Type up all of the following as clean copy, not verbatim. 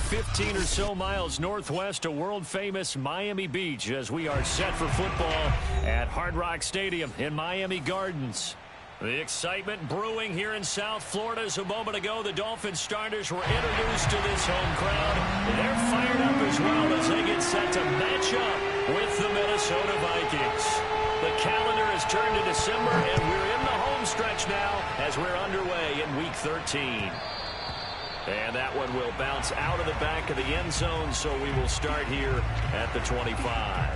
15 or so miles northwest of world-famous Miami Beach as we are set for football at Hard Rock Stadium in Miami Gardens. The excitement brewing here in South Florida as a moment ago the Dolphins starters were introduced to this home crowd. They're fired up as well as they get set to match up with the Minnesota Vikings. The calendar has turned to December, and we're in the home stretch now as we're underway in Week 13. And that one will bounce out of the back of the end zone, so we will start here at the 25.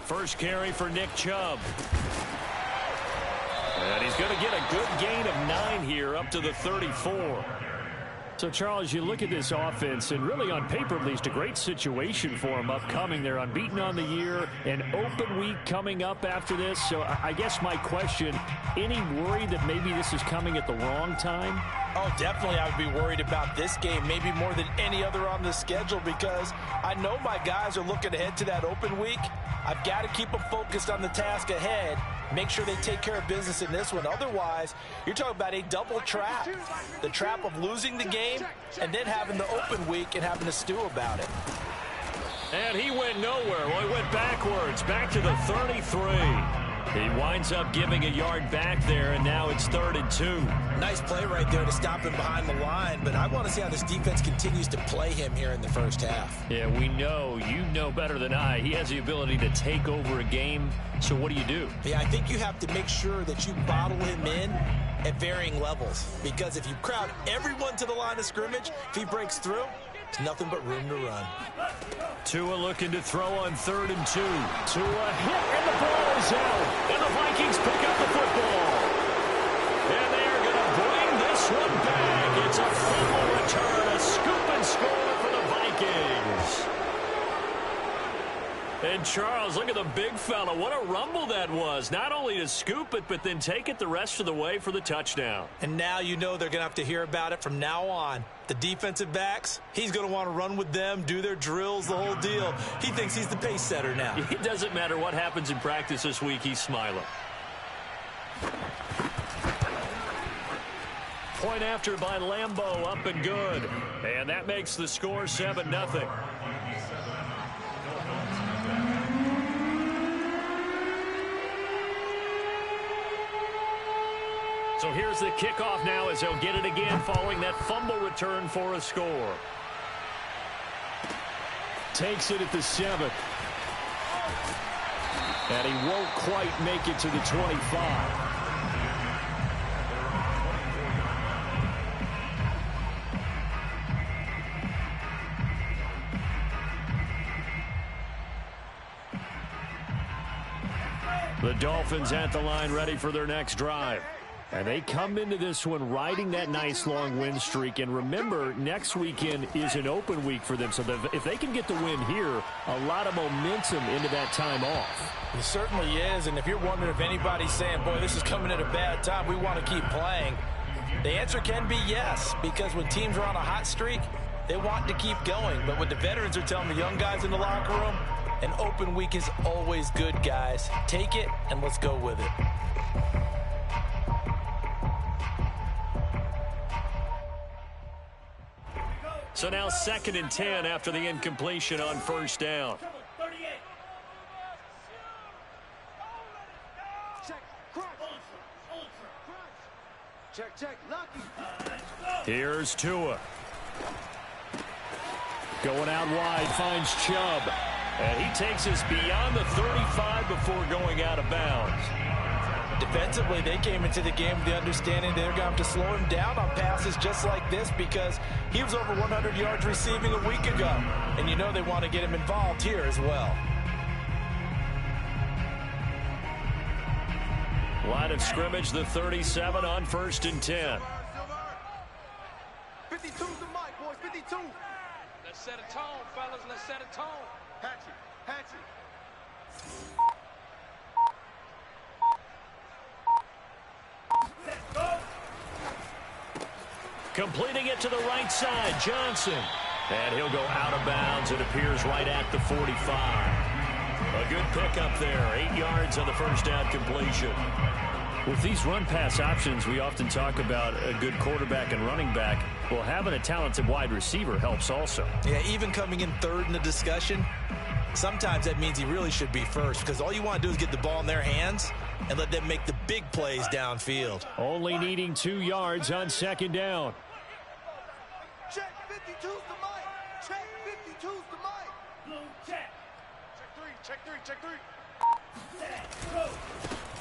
First carry for Nick Chubb. And he's going to get a good gain of 9 here up to the 34. So, Charles, you look at this offense, and really on paper at least a great situation for them upcoming. They're unbeaten on the year, an open week coming up after this. So I guess my question, any worry that maybe this is coming at the wrong time? Oh, definitely I would be worried about this game, maybe more than any other on the schedule, because I know my guys are looking ahead to that open week. I've got to keep them focused on the task ahead, make sure they take care of business in this one. Otherwise, you're talking about a double trap. The trap of losing the game and then having the open week and having to stew about it. And he went nowhere. Well, he went backwards, back to the 33. He winds up giving a yard back there, and now it's 3rd and 2. Nice play right there to stop him behind the line, but I want to see how this defense continues to play him here in the first half. Yeah, we know, you know better than I, he has the ability to take over a game, so what do? Yeah, I think you have to make sure that you bottle him in at varying levels, because if you crowd everyone to the line of scrimmage, if he breaks through, it's nothing but room to run. Tua looking to throw on 3rd and 2. Tua hit, and the ball is out. And the Vikings pick up the football. And they are going to bring this one back. It's a fumble return, a scoop and score for the Vikings. And Charles, look at the big fella. What a rumble that was. Not only to scoop it, but then take it the rest of the way for the touchdown. And now you know they're going to have to hear about it from now on. The defensive backs, he's going to want to run with them, do their drills, the whole deal. He thinks he's the pace setter now. It doesn't matter what happens in practice this week, he's smiling. Point after by Lambeau, up and good. And that makes the score 7-0. So here's the kickoff now as they'll get it again following that fumble return for a score. Takes it at the 7th. And he won't quite make it to the 25. The Dolphins at the line ready for their next drive. And they come into this one riding that nice long win streak. And remember, next weekend is an open week for them. So if they can get the win here, a lot of momentum into that time off. It certainly is. And if you're wondering if anybody's saying, boy, this is coming at a bad time, we want to keep playing, the answer can be yes. Because when teams are on a hot streak, they want to keep going. But what the veterans are telling the young guys in the locker room, an open week is always good, guys. Take it and let's go with it. So now 2nd and 10 after the incompletion on 1st down. Here's Tua. Going out wide, finds Chubb. And he takes us beyond the 35 before going out of bounds. Defensively, they came into the game with the understanding they're going to have to slow him down on passes just like this because he was over 100 yards receiving a week ago. And you know they want to get him involved here as well. Line of scrimmage, the 37 on 1st and 10. 52's the mic, boys. 52. Let's set a tone, fellas. Let's set a tone. Hatchet. Hatchet. Completing it to the right side, Johnson. And he'll go out of bounds. It appears right at the 45. A good pickup there. 8 yards on the first down completion. With these run-pass options, we often talk about a good quarterback and running back. Well, having a talented wide receiver helps also. Yeah, even coming in third in the discussion, sometimes that means he really should be first, because all you want to do is get the ball in their hands and let them make the big plays downfield. Only needing 2 yards on 2nd down. Check 52's the mic. Check 52's the mic. Blue check. Check 3. Check 3.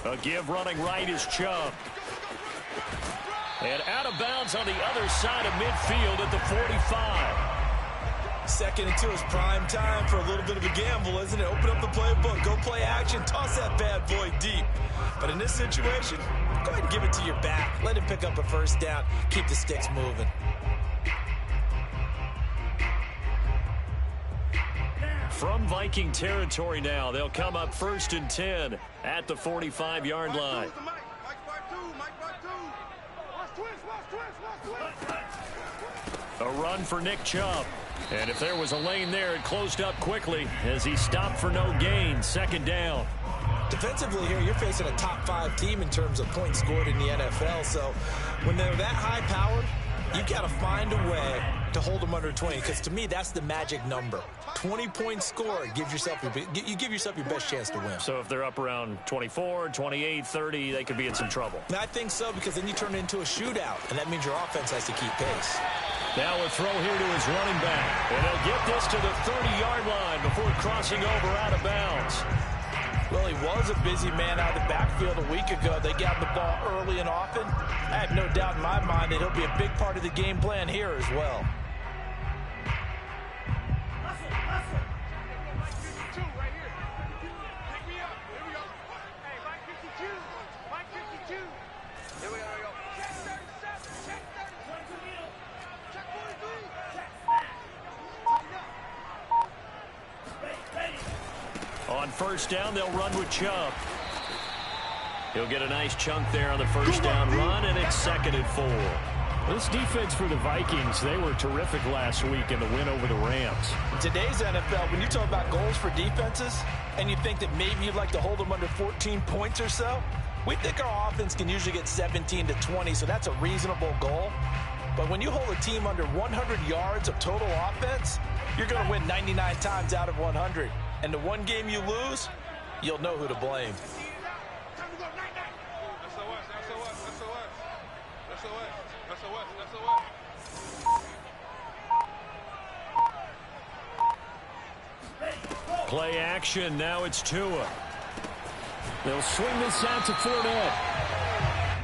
A give running right is Chubb. And out of bounds on the other side of midfield at the 45. 2nd and 2 is prime time for a little bit of a gamble, isn't it? Open up the playbook, go play action, toss that bad boy deep. But in this situation, go ahead and give it to your back. Let him pick up a first down. Keep the sticks moving. From Viking territory now, they'll come up 1st and 10 at the 45-yard line. A run for Nick Chubb. And if there was a lane there, it closed up quickly as he stopped for no gain. 2nd down. Defensively here, you're facing a top 5 team in terms of points scored in the NFL. So when they're that high-powered, you've got to find a way to hold them under 20, because to me, that's the magic number. 20-point score, you give yourself your best chance to win. So if they're up around 24, 28, 30, they could be in some trouble. I think so, because then you turn it into a shootout, and that means your offense has to keep pace. Now a throw here to his running back. And he'll get this to the 30-yard line before crossing over out of bounds. Well, he was a busy man out of the backfield a week ago. They got the ball early and often. I have no doubt in my mind that he'll be a big part of the game plan here as well. On 1st down, they'll run with Chubb. He'll get a nice chunk there on the 1st down run, and it's 2nd and 4. This defense for the Vikings, they were terrific last week in the win over the Rams. In today's NFL, when you talk about goals for defenses, and you think that maybe you'd like to hold them under 14 points or so, we think our offense can usually get 17 to 20, so that's a reasonable goal. But when you hold a team under 100 yards of total offense, you're going to win 99 times out of 100. And the one game you lose, you'll know who to blame. Play action, now it's Tua. They'll swing this out to Fournette.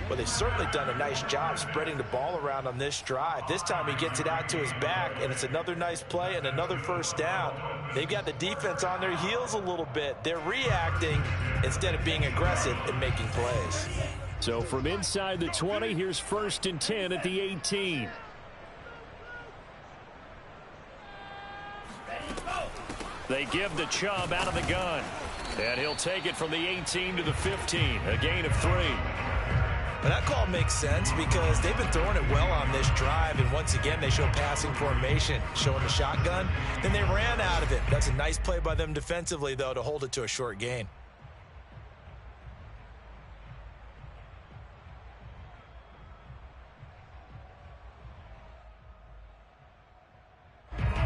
Well, they've certainly done a nice job spreading the ball around on this drive. This time he gets it out to his back, and it's another nice play and another first down. They've got the defense on their heels a little bit. They're reacting instead of being aggressive and making plays. So from inside the 20, here's 1st and 10 at the 18. They give the Chubb out of the gun. And he'll take it from the 18 to the 15, a gain of 3. But that call makes sense because they've been throwing it well on this drive, and once again they show passing formation, showing the shotgun. Then they ran out of it. That's a nice play by them defensively, though, to hold it to a short gain.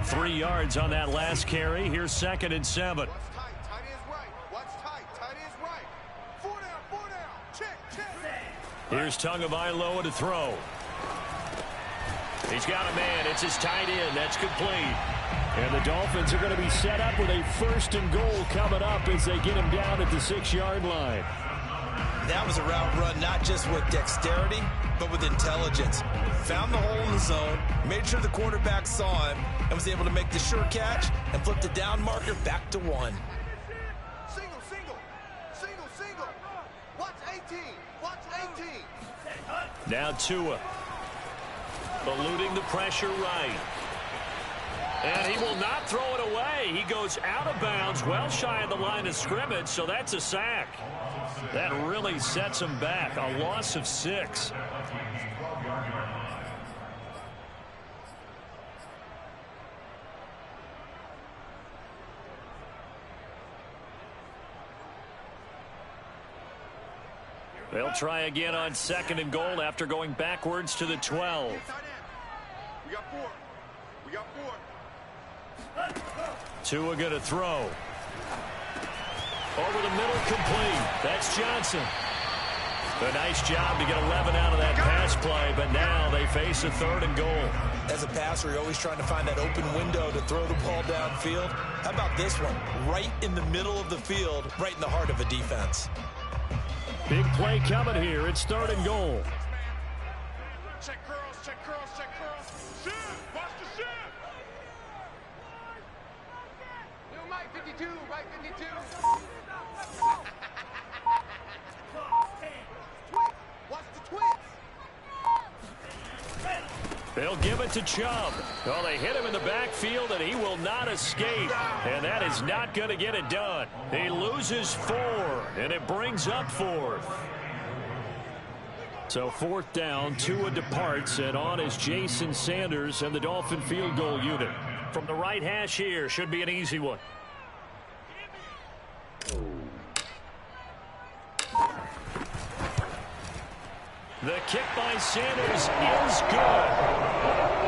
Three yards on that last carry. Here's 2nd and 7. Here's Tagovailoa to throw. He's got a man. It's his tight end. That's complete. And the Dolphins are going to be set up with a 1st and goal coming up as they get him down at the 6-yard line. That was a route run not just with dexterity, but with intelligence. Found the hole in the zone, made sure the quarterback saw him, and was able to make the sure catch and flip the down marker back to 1. Single. Watch 18. Now Tua. Eluding the pressure right. And he will not throw it away. He goes out of bounds, well shy of the line of scrimmage, so that's a sack. That really sets him back. A loss of 6. They'll try again on 2nd and goal after going backwards to the 12. We got 4. We got 4. Tua going to throw. Over the middle, complete. That's Johnson. A nice job to get 11 out of that pass play, but now they face a 3rd and goal. As a passer, you're always trying to find that open window to throw the ball downfield. How about this one? Right in the middle of the field, right in the heart of a defense. Big play coming here. It's 3rd and goal. Check curls, check curls, check curls. Shift! Watch the shift! Yo, Mike 52, Mike 52. Watch the twist! They'll give it to Chubb. Well, they hit him in the backfield, and he will not escape. And that is not going to get it done. He loses 4, and it brings up 4th. So 4th down, Tua departs, and on is Jason Sanders and the Dolphin field goal unit. From the right hash here, should be an easy one. The kick by Sanders is good.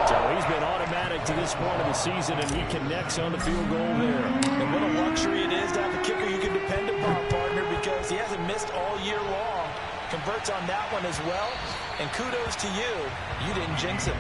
So he's been automatic to this point of the season, and he connects on the field goal there. And what a luxury it is to have a kicker you can depend upon, partner, because he hasn't missed all year long. Converts on that one as well. And kudos to you. You didn't jinx him.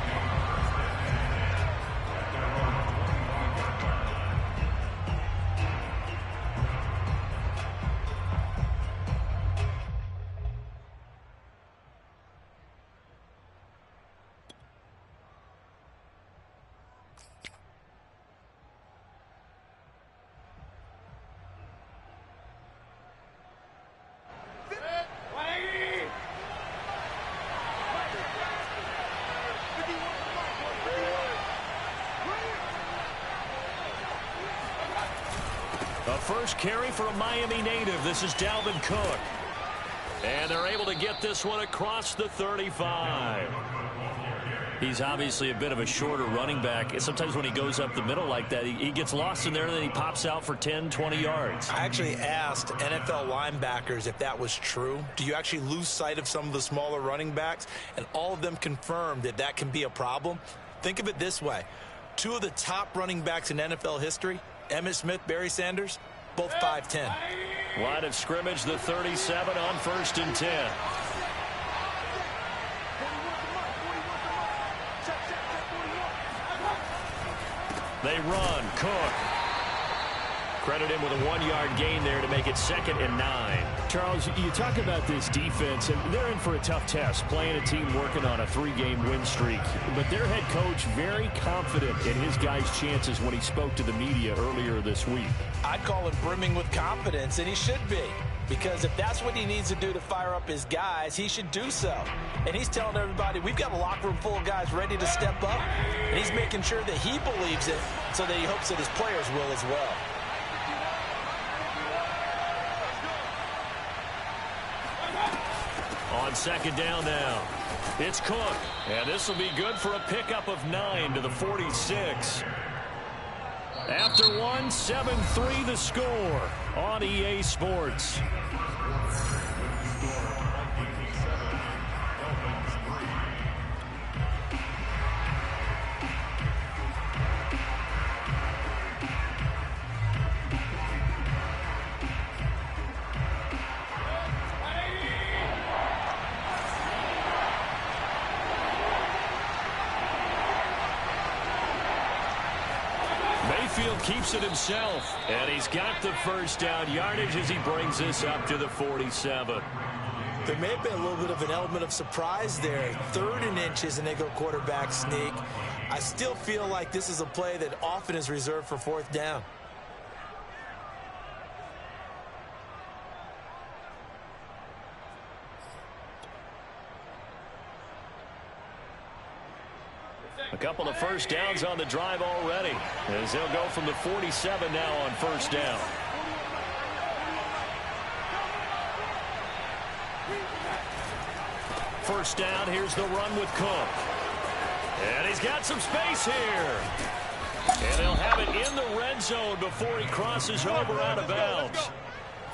A first carry for a Miami native. This is Dalvin Cook. And they're able to get this one across the 35. He's obviously a bit of a shorter running back. Sometimes when he goes up the middle like that, he gets lost in there, and then he pops out for 10, 20 yards. I actually asked NFL linebackers if that was true. Do you actually lose sight of some of the smaller running backs? And all of them confirmed that that can be a problem. Think of it this way. 2 of the top running backs in NFL history, Emmitt Smith, Barry Sanders, both 5'10". Line of scrimmage, the 37 on 1st and 10. They run. Cook. Credit him with a 1-yard gain there to make it 2nd and 9. Charles, you talk about this defense, and they're in for a tough test, playing a team working on a 3-game win streak. But their head coach very confident in his guys' chances when he spoke to the media earlier this week. I'd call him brimming with confidence, and he should be. Because if that's what he needs to do to fire up his guys, he should do so. And he's telling everybody, we've got a locker room full of guys ready to step up. And he's making sure that he believes it so that he hopes that his players will as well. On 2nd down now, it's Cook. And this will be good for a pickup of 9 to the 46. After 1, 7-3 the score on EA Sports. Keeps it himself, and he's got the first down yardage as he brings this up to the 47. There may have been a little bit of an element of surprise there. 3rd and inches, and they go quarterback sneak. I still feel like this is a play that often is reserved for 4th down. A couple of first downs on the drive already, as they'll go from the 47 now on first down. First down, here's the run with Cook. And he's got some space here. And they'll have it in the red zone before he crosses over out of bounds.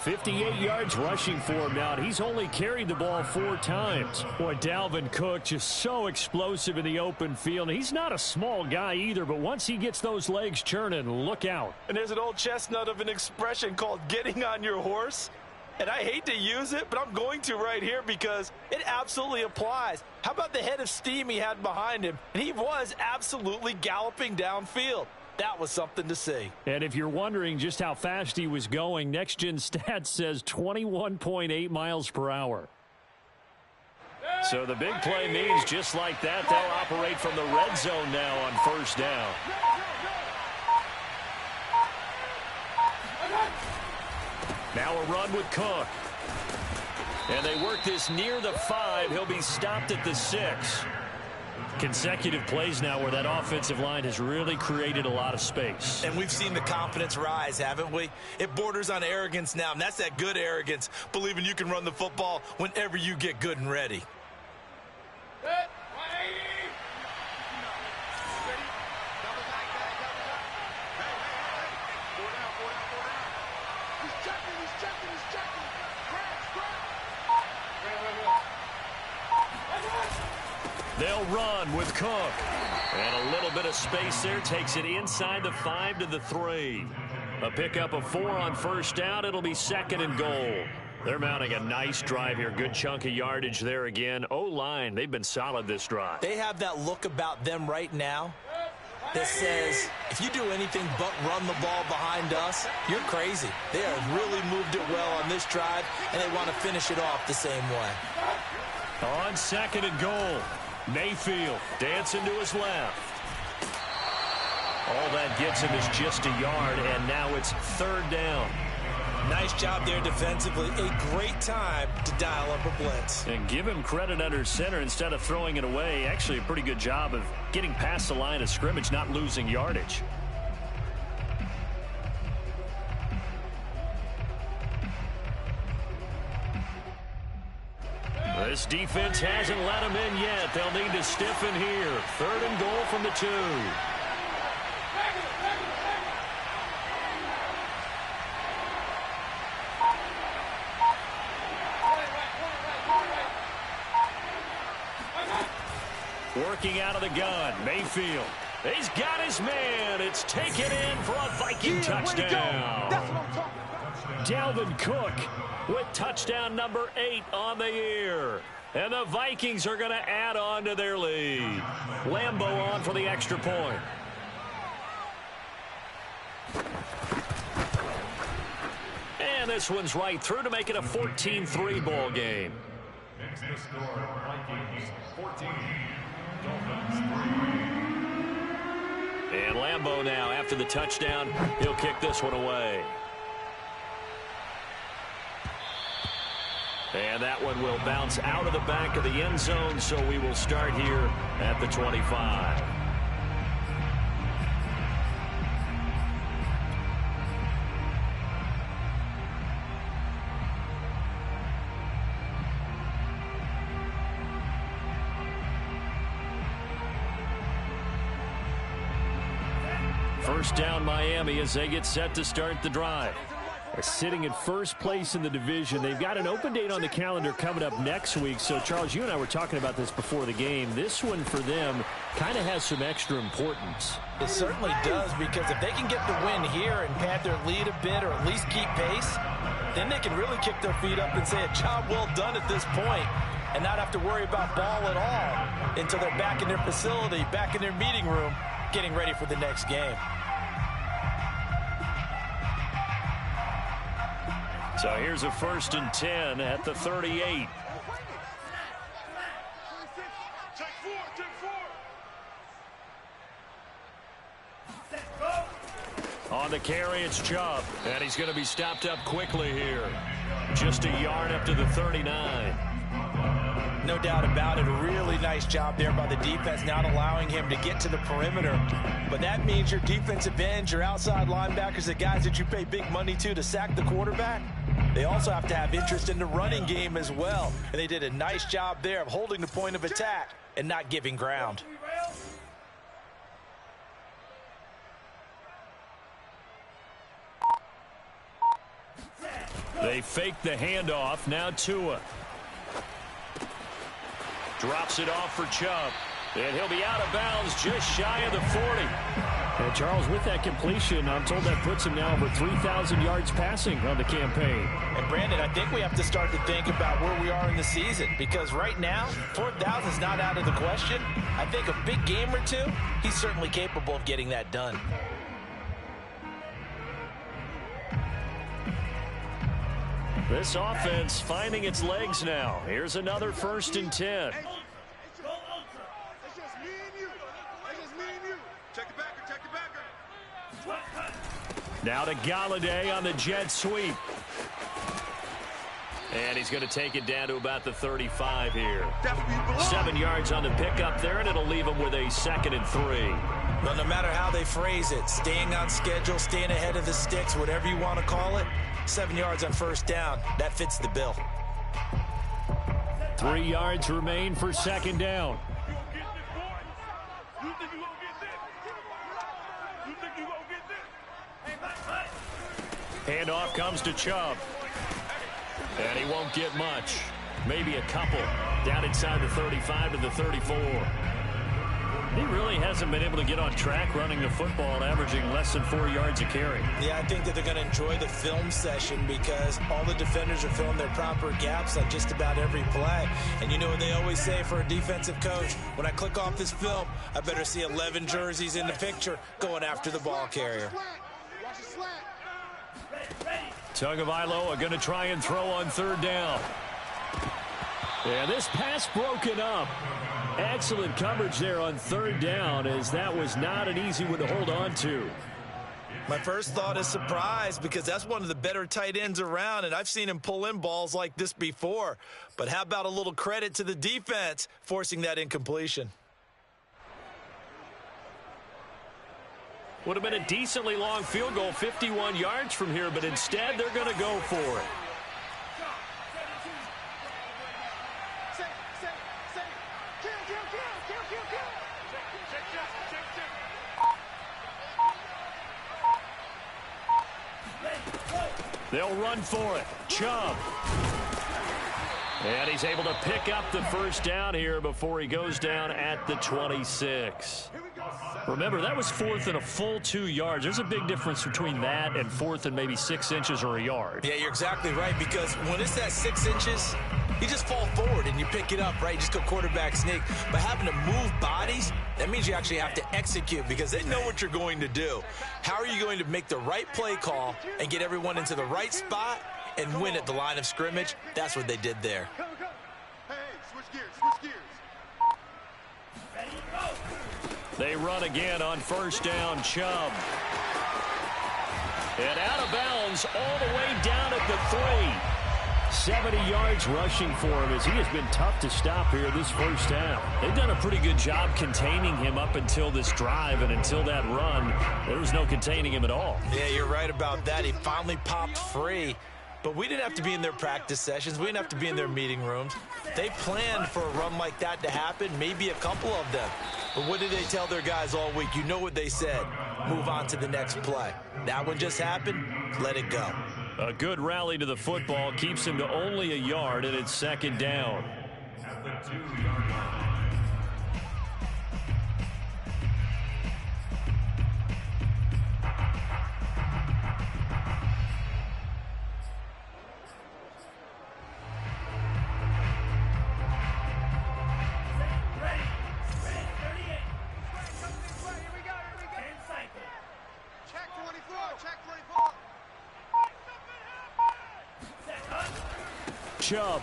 58 yards rushing for him now. He's only carried the ball 4 times. Boy, Dalvin Cook just so explosive in the open field. He's not a small guy either, but once he gets those legs churning, look out. And there's an old chestnut of an expression called getting on your horse. And I hate to use it, but I'm going to right here because it absolutely applies. How about the head of steam he had behind him? And he was absolutely galloping downfield. That was something to see. And if you're wondering just how fast he was going, Next Gen Stats says 21.8 miles per hour. So the big play means just like that, they'll operate from the red zone now on first down. Now a run with Cook. And they work this near the 5. He'll be stopped at the 6. Consecutive plays now where that offensive line has really created a lot of space. And we've seen the confidence rise, haven't we? It borders on arrogance now, and that's that good arrogance, believing you can run the football whenever you get good and ready. They'll run with Cook. And a little bit of space there takes it inside the 5 to the 3. A pickup of 4 on first down. It'll be 2nd and goal. They're mounting a nice drive here. Good chunk of yardage there again. O-line, they've been solid this drive. They have that look about them right now that says, if you do anything but run the ball behind us, you're crazy. They have really moved it well on this drive, and they want to finish it off the same way. On 2nd and goal. Mayfield dancing to his left. All that gets him is just a yard, and now it's 3rd down. Nice job there defensively. A great time to dial up a blitz. And give him credit under center instead of throwing it away. Actually, a pretty good job of getting past the line of scrimmage, not losing yardage. This defense hasn't let them in yet. They'll need to stiffen here. 3rd and goal from the 2. Working out of the gun, Mayfield. He's got his man. It's taken in for a Viking touchdown. That's what I'm talking about. Dalvin Cook with touchdown number 8 on the year. And the Vikings are going to add on to their lead. Lambo on for the extra point. And this one's right through to make it a 14-3 ball game. Next to score, Vikings 14, Dolphins 3. And Lambo now, after the touchdown, he'll kick this one away. And that one will bounce out of the back of the end zone, so we will start here at the 25. First down Miami as they get set to start the drive. They're sitting in first place in the division. They've got an open date on the calendar coming up next week. So, Charles, you and I were talking about this before the game. This one for them kind of has some extra importance. It certainly does, because if they can get the win here and pad their lead a bit or at least keep pace, then they can really kick their feet up and say a job well done at this point and not have to worry about ball at all until they're back in their facility, back in their meeting room, getting ready for the next game. So here's a 1st and 10 at the 38. Take 4. On the carry, it's Chubb, and he's going to be stopped up quickly here. Just a yard up to the 39. No doubt about it. A really nice job there by the defense, not allowing him to get to the perimeter. But that means your defensive ends, your outside linebackers, the guys that you pay big money to sack the quarterback, they also have to have interest in the running game as well. And they did a nice job there of holding the point of attack and not giving ground. They fake the handoff. Now Tua. Drops it off for Chubb. And he'll be out of bounds just shy of the 40. And Charles, with that completion, I'm told that puts him now over 3,000 yards passing on the campaign. And Brandon, I think we have to start to think about where we are in the season, because right now, 4,000 is not out of the question. I think a big game or two, he's certainly capable of getting that done. This offense finding its legs now. Here's another 1st and 10. Now to Galladay on the jet sweep. And he's going to take it down to about the 35 here. 7 yards on the pickup there, and it'll leave him with a 2nd and 3. Well, no matter how they phrase it, staying on schedule, staying ahead of the sticks, whatever you want to call it, 7 yards on 1st down, that fits the bill. 3 yards remain for 2nd down. Handoff comes to Chubb. And he won't get much. Maybe a couple. Down inside the 35 to the 34. He really hasn't been able to get on track running the football and averaging less than 4 yards a carry. Yeah, I think that they're going to enjoy the film session because all the defenders are filling their proper gaps on just about every play. And you know what they always say for a defensive coach? When I click off this film, I better see 11 jerseys in the picture going after the ball carrier. Tagovailoa going to try and throw on 3rd down. And this pass broken up. Excellent coverage there on 3rd down, as that was not an easy one to hold on to. My first thought is surprise, because that's one of the better tight ends around, and I've seen him pull in balls like this before. But how about a little credit to the defense forcing that incompletion? Would have been a decently long field goal, 51 yards from here, but instead they're going to go for it. They'll run for it. Chubb. And he's able to pick up the 1st down here before he goes down at the 26. Remember, that was 4th and a full 2 yards. There's a big difference between that and 4th and maybe 6 inches or a yard. Yeah, you're exactly right, because when it's that 6 inches, you just fall forward and you pick it up, right? You just go quarterback sneak. But having to move bodies, that means you actually have to execute, because they know what you're going to do. How are you going to make the right play call and get everyone into the right spot and win at the line of scrimmage? That's what they did there. Hey, switch gears, switch gears. They run again on 1st down. Chubb. And out of bounds all the way down at the 3. 70 yards rushing for him, as he has been tough to stop here this 1st down. They've done a pretty good job containing him up until this drive, and until that run, there was no containing him at all. Yeah, you're right about that. He finally popped free. But we didn't have to be in their practice sessions. We didn't have to be in their meeting rooms. They planned for a run like that to happen, maybe a couple of them. But what did they tell their guys all week? You know what they said. Move on to the next play. That one just happened. Let it go. A good rally to the football keeps him to only a yard, and it's 2nd down. At the 2-yard line. Chubb.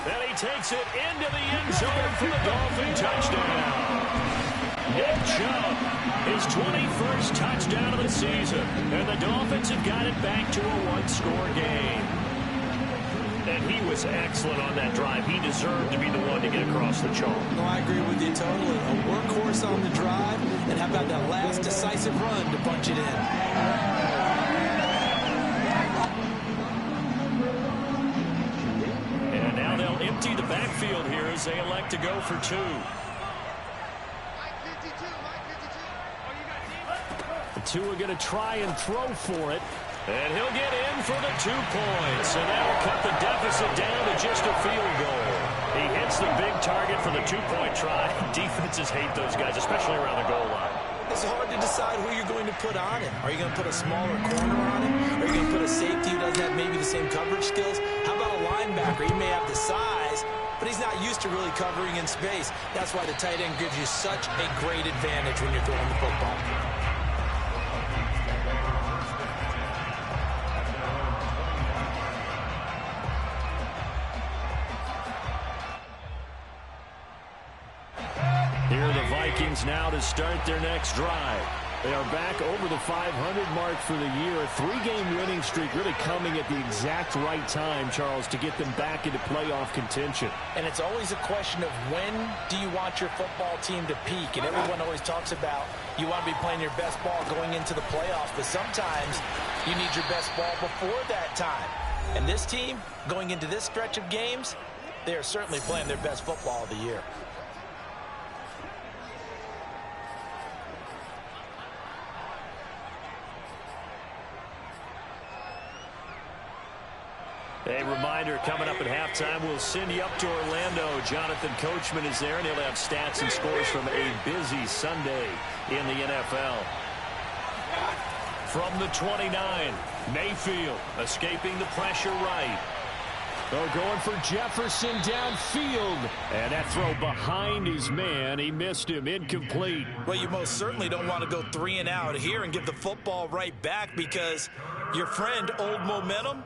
And he takes it into the end zone for the Dolphin touchdown. Nick Chubb, his 21st touchdown of the season. And the Dolphins have got it back to a 1-score game. And he was excellent on that drive. He deserved to be the one to get across the chalk. No, I agree with you totally. A workhorse on the drive, and how about that last decisive run to punch it in? And now they'll empty the backfield here as they elect to go for 2. The 2 are going to try and throw for it. And he'll get in for the 2 points. And that'll cut the deficit down to just a field goal. He hits the big target for the 2-point try. Defenses hate those guys, especially around the goal line. It's hard to decide who you're going to put on him. Are you going to put a smaller corner on him? Are you going to put a safety who doesn't have maybe the same coverage skills? How about a linebacker? He may have the size, but he's not used to really covering in space. That's why the tight end gives you such a great advantage when you're throwing the football. Here are the Vikings now to start their next drive. They are back over the 500 mark for the year. A 3-game winning streak really coming at the exact right time, Charles, to get them back into playoff contention. And it's always a question of when do you want your football team to peak? And everyone always talks about you want to be playing your best ball going into the playoffs, but sometimes you need your best ball before that time. And this team, going into this stretch of games, they are certainly playing their best football of the year. A reminder coming up at halftime, we'll send you up to Orlando. Jonathan Coachman is there, and he'll have stats and scores from a busy Sunday in the NFL. From the 29, Mayfield escaping the pressure right. They're going for Jefferson downfield. And that throw behind his man. He missed him. Incomplete. Well, you most certainly don't want to go 3 and out here and give the football right back, because your friend, Old Momentum,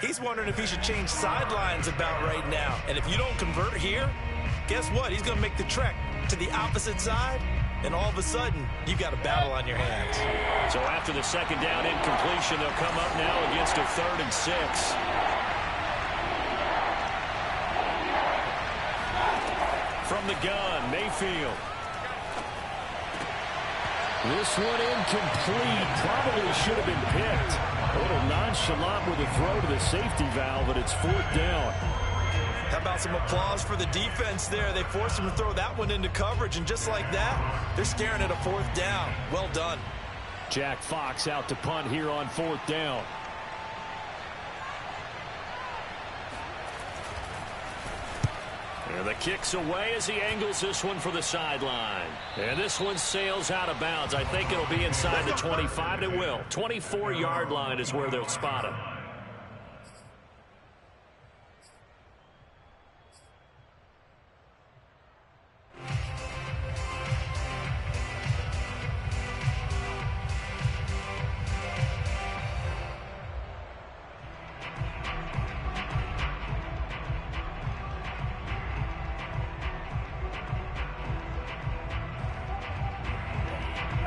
he's wondering if he should change sidelines about right now. And if you don't convert here, guess what? He's going to make the trek to the opposite side, and all of a sudden, you've got a battle on your hands. So after the second down incompletion, they'll come up now against a 3rd and 6. From the gun, Mayfield. This one incomplete. Probably should have been picked. A little nonchalant with a throw to the safety valve, but it's 4th down. How about some applause for the defense there? They forced him to throw that one into coverage, and just like that, they're staring at a 4th down. Well done. Jack Fox out to punt here on 4th down. And the kick's away as he angles this one for the sideline. And this one sails out of bounds. I think it'll be inside the 25. It will. 24-yard line is where they'll spot him.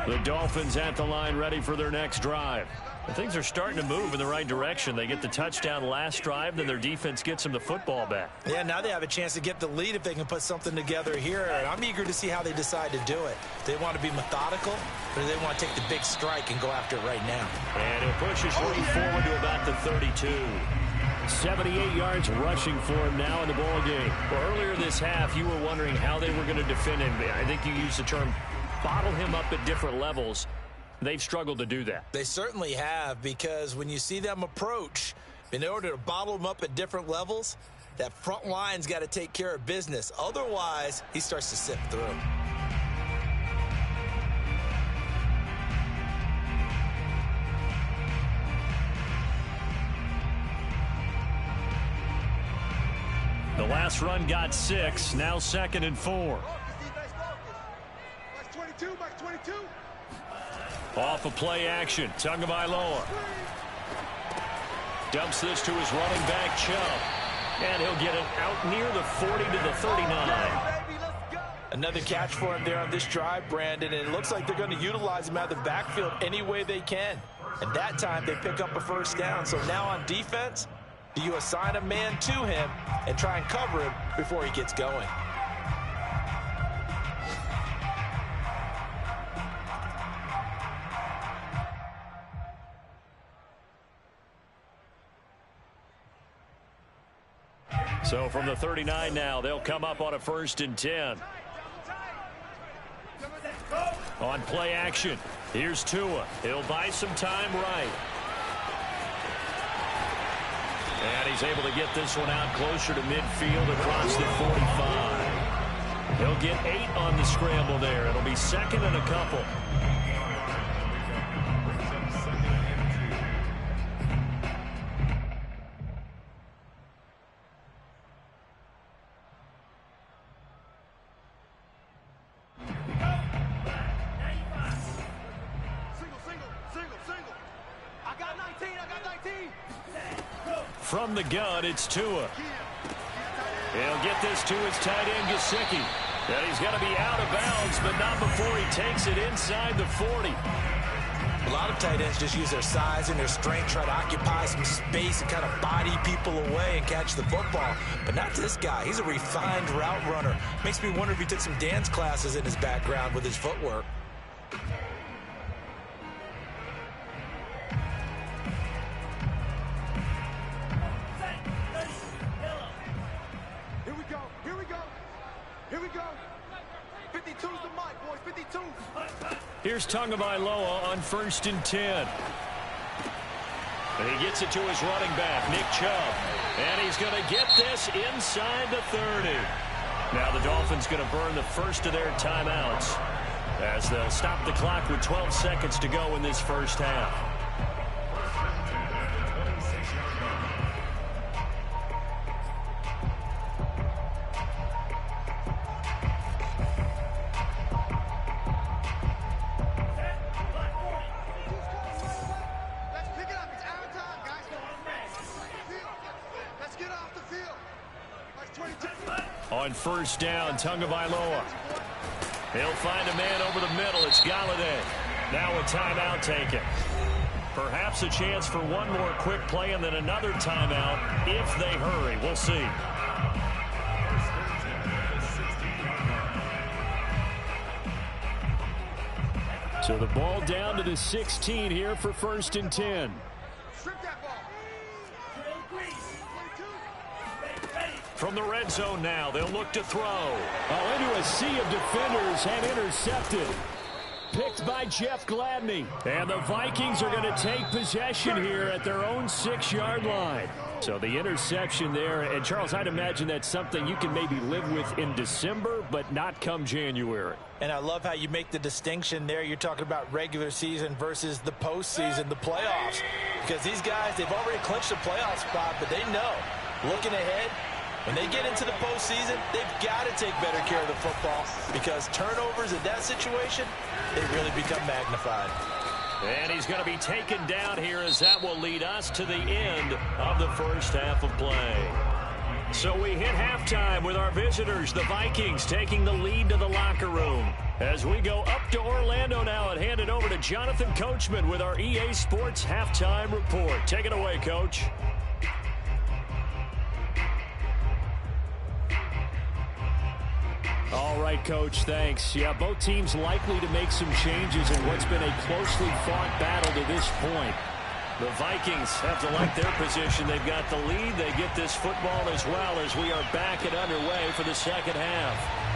The Dolphins at the line, ready for their next drive. And things are starting to move in the right direction. They get the touchdown last drive, then their defense gets them the football back. Yeah, now they have a chance to get the lead if they can put something together here. And I'm eager to see how they decide to do it. Do they want to be methodical, or do they want to take the big strike and go after it right now? And it pushes Lee forward to about the 32. 78 yards rushing for him now in the ball game. Well, earlier this half, you were wondering how they were going to defend him. I think you used the term bottle him up at different levels. They've struggled to do that. They certainly have, because when you see them approach, in order to bottle him up at different levels, that front line's got to take care of business. Otherwise, he starts to sift through. The last run got 6, now 2nd and 4. Off of play action, Tagovailoa dumps this to his running back, Chubb. And he'll get it out near the 40 to the 39. Another catch for him there on this drive, Brandon, and it looks like they're going to utilize him out of the backfield any way they can. And that time they pick up a 1st down. So now on defense, Do you assign a man to him and try and cover him before he gets going? So from the 39 now, they'll come up on a 1st and 10. On play action, here's Tua. He'll buy some time right. And he's able to get this one out closer to midfield across the 45. He'll get 8 on the scramble there. It'll be 2nd and a couple. From the gun, it's Tua. He'll get this to his tight end, Gesicki. And he's going to be out of bounds, but not before he takes it inside the 40. A lot of tight ends just use their size and their strength, try to occupy some space and kind of body people away and catch the football. But not this guy. He's a refined route runner. Makes me wonder if he took some dance classes in his background with his footwork. Here's Tagovailoa on 1st and 10. And he gets it to his running back, Nick Chubb. And he's going to get this inside the 30. Now the Dolphins going to burn the first of their timeouts as they'll stop the clock with 12 seconds to go in this first half. On 1st down, Tagovailoa. He'll find a man over the middle. It's Galladay. Now a timeout taken. Perhaps a chance for one more quick play and then another timeout if they hurry. We'll see. So the ball down to the 16 here for 1st and 10. From the red zone now, they'll look to throw. Oh, into a sea of defenders and intercepted. Picked by Jeff Gladney. And the Vikings are going to take possession here at their own 6-yard line. So the interception there, and Charles, I'd imagine that's something you can maybe live with in December, but not come January. And I love how you make the distinction there. You're talking about regular season versus the postseason, the playoffs. Because these guys, they've already clinched a playoff spot, but they know, looking ahead, when they get into the postseason, they've got to take better care of the football because turnovers in that situation, they really become magnified. And he's going to be taken down here as that will lead us to the end of the first half of play. So we hit halftime with our visitors, the Vikings, taking the lead to the locker room. As we go up to Orlando now and hand it over to Jonathan Coachman with our EA Sports Halftime Report. Take it away, Coach. All right, Coach, thanks. Yeah, both teams likely to make some changes in what's been a closely fought battle to this point. The Vikings have to like their position. They've got the lead. They get this football as well as we are back and underway for the second half.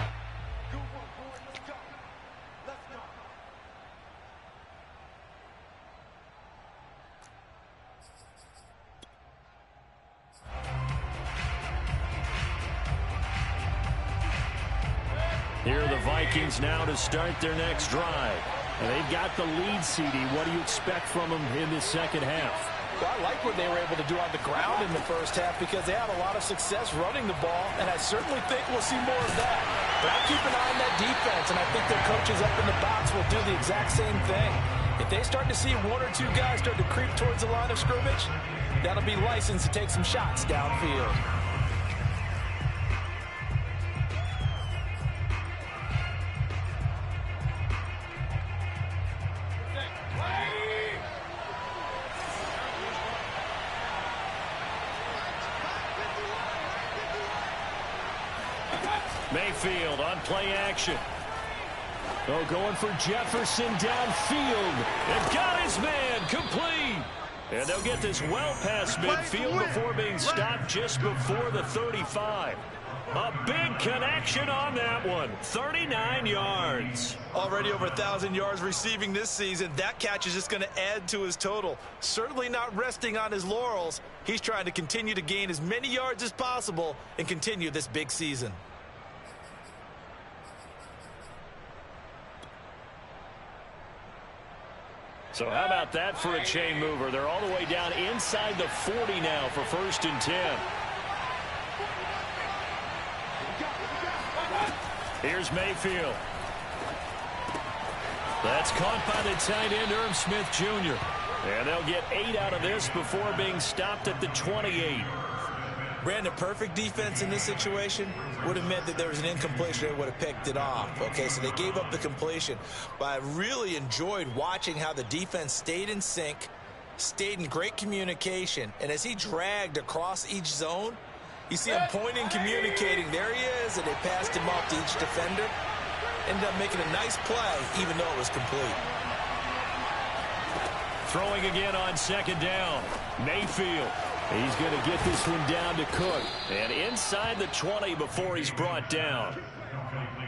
Here are the Vikings now to start their next drive. And they've got the lead, CD. What do you expect from them in the second half? Well, I like what they were able to do on the ground in the first half because they had a lot of success running the ball, and I certainly think we'll see more of that. But I'll keep an eye on that defense, and I think their coaches up in the box will do the exact same thing. If they start to see one or two guys start to creep towards the line of scrimmage, that'll be licensed to take some shots downfield. Mayfield on play action. Oh, going for Jefferson downfield. And got his man complete. And they'll get this well past midfield before being stopped just before the 35. A big connection on that one. 39 yards. Already over 1,000 yards receiving this season. That catch is just going to add to his total. Certainly not resting on his laurels. He's trying to continue to gain as many yards as possible and continue this big season. So how about that for a chain mover? They're all the way down inside the 40 now for 1st and 10. Here's Mayfield. That's caught by the tight end, Irv Smith Jr. And they'll get 8 out of this before being stopped at the 28. Brandon, perfect defense in this situation would have meant that there was an incompletion. They would have picked it off. Okay, so they gave up the completion. But I really enjoyed watching how the defense stayed in sync, stayed in great communication. And as he dragged across each zone, you see him pointing, communicating. There he is, and they passed him off to each defender. Ended up making a nice play, even though it was complete. Throwing again on 2nd down. Mayfield. He's going to get this one down to Cook. And inside the 20 before he's brought down.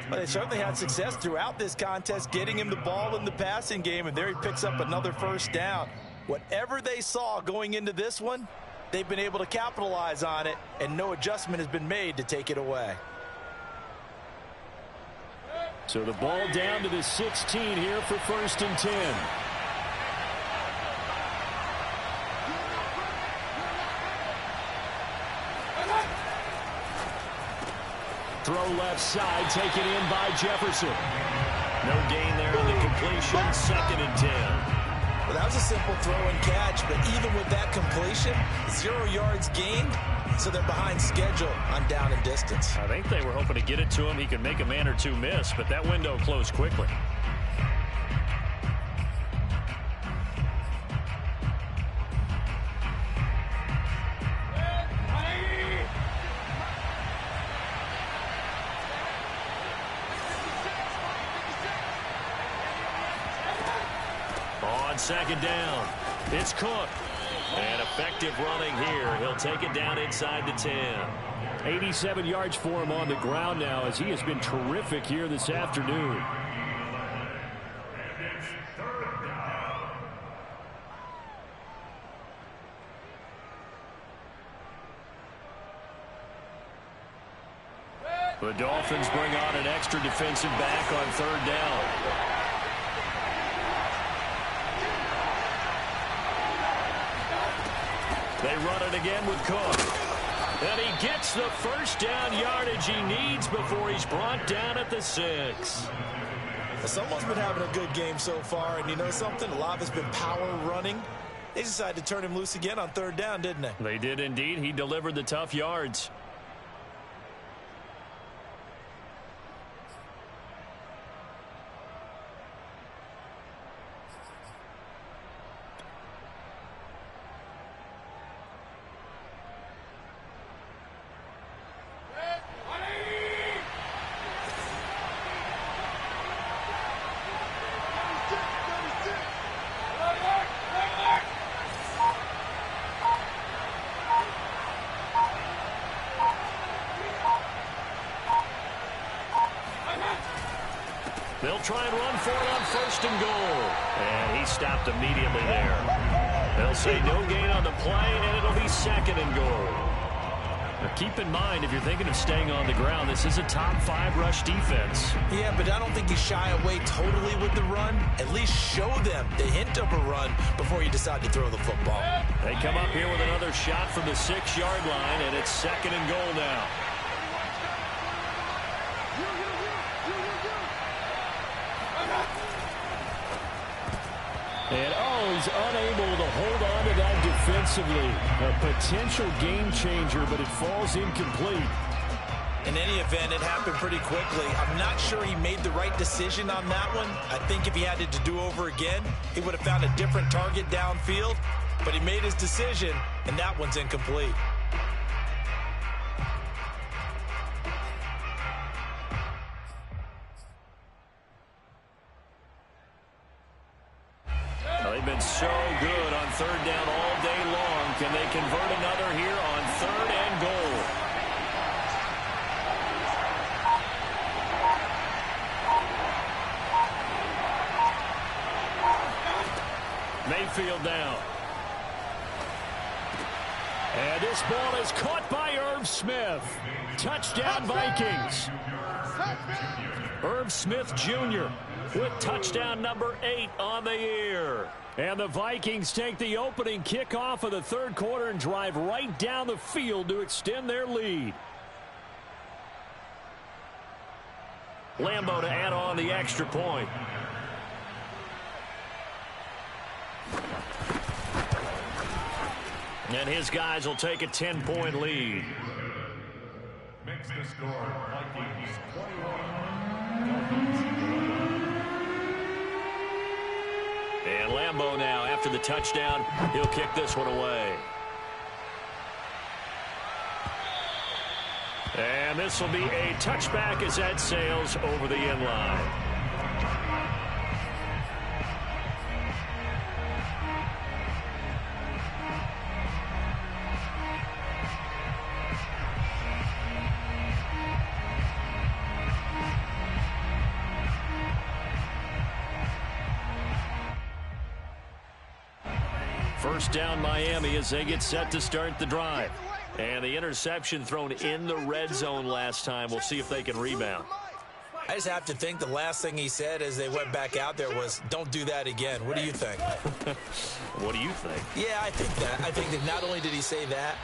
But they certainly had success throughout this contest, getting him the ball in the passing game, and there he picks up another 1st down. Whatever they saw going into this one, they've been able to capitalize on it, and no adjustment has been made to take it away. So the ball down to the 16 here for 1st and 10. Throw left side, taken in by Jefferson. No gain there on the completion. 2nd and 10. Well, that was a simple throw and catch, but even with that completion, 0 yards gained, so they're behind schedule on down and distance. I think they were hoping to get it to him. He could make a man or two miss, but that window closed quickly. On 2nd down, it's Cook. And effective running here. He'll take it down inside the 10. 87 yards for him on the ground now, as he has been terrific here this afternoon. The Dolphins bring on an extra defensive back on 3rd down. They run it again with Cook. And he gets the 1st down yardage he needs before he's brought down at the 6. Well, someone's been having a good game so far, and you know something? A lot of it's been power running. They decided to turn him loose again on 3rd down, didn't they? They did indeed. He delivered the tough yards. They'll try and run for it on 1st and goal. And he stopped immediately there. They'll say no gain on the play, and it'll be 2nd and goal. Now keep in mind, if you're thinking of staying on the ground, this is a top 5 rush defense. Yeah, but I don't think you shy away totally with the run. At least show them the hint of a run before you decide to throw the football. They come up here with another shot from the 6-yard line, and it's 2nd and goal now. And, he's unable to hold on to that defensively. A potential game changer, but it falls incomplete. In any event, it happened pretty quickly. I'm not sure he made the right decision on that one. I think if he had it to do over again, he would have found a different target downfield. But he made his decision, and that one's incomplete. been so good on third down all day long. Can they convert another here on third and goal? Mayfield now. And this ball is caught by Irv Smith. Touchdown, Vikings. Irv Smith Jr. with touchdown number 8 on the year. And the Vikings take the opening kickoff of the third quarter and drive right down the field to extend their lead. Lambo to add on the extra point. And his guys will take a 10-point lead. Makes the score Vikings 21, Dolphins 11. And Lambo now, after the touchdown, he'll kick this one away. And this will be a touchback as that sails over the end line. First down Miami as they get set to start the drive. And the interception thrown in the red zone last time. We'll see if they can rebound. I just have to think the last thing he said as they went back out there was, don't do that again. What do you think? What do you think? Yeah, I think that. I think that not only did he say that,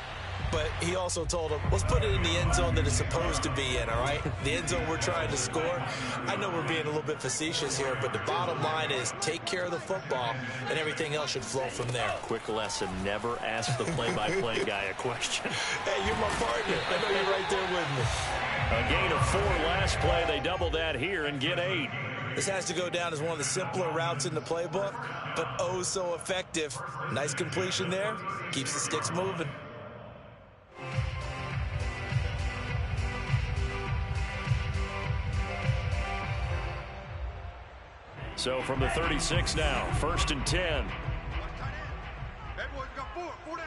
but he also told him, let's put it in the end zone that it's supposed to be in, all right? The end zone we're trying to score. I know we're being a little bit facetious here, but the bottom line is take care of the football, and everything else should flow from there. Quick lesson, never ask the play-by-play guy a question. Hey, you're my partner. I know you're right there with me. A gain of 4 last play. They double that here and get 8. This has to go down as one of the simpler routes in the playbook, but oh so effective. Nice completion there. Keeps the sticks moving. So from the 36 now, 1st and 10. That boy's got 4 down.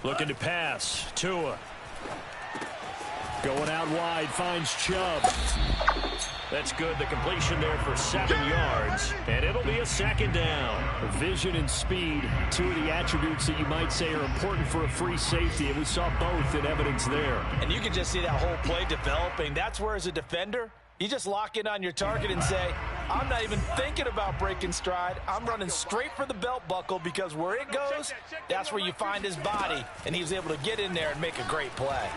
Looking to pass. Tua. Going out wide, finds Chubb. That's good. The completion there for 7 yards. And it'll be a 2nd down. Vision and speed, 2 of the attributes that you might say are important for a free safety, and we saw both in evidence there. And you can just see that whole play developing. That's where, as a defender, you just lock in on your target and say, I'm not even thinking about breaking stride. I'm running straight for the belt buckle, because where it goes, that's where you find his body. And he was able to get in there and make a great play.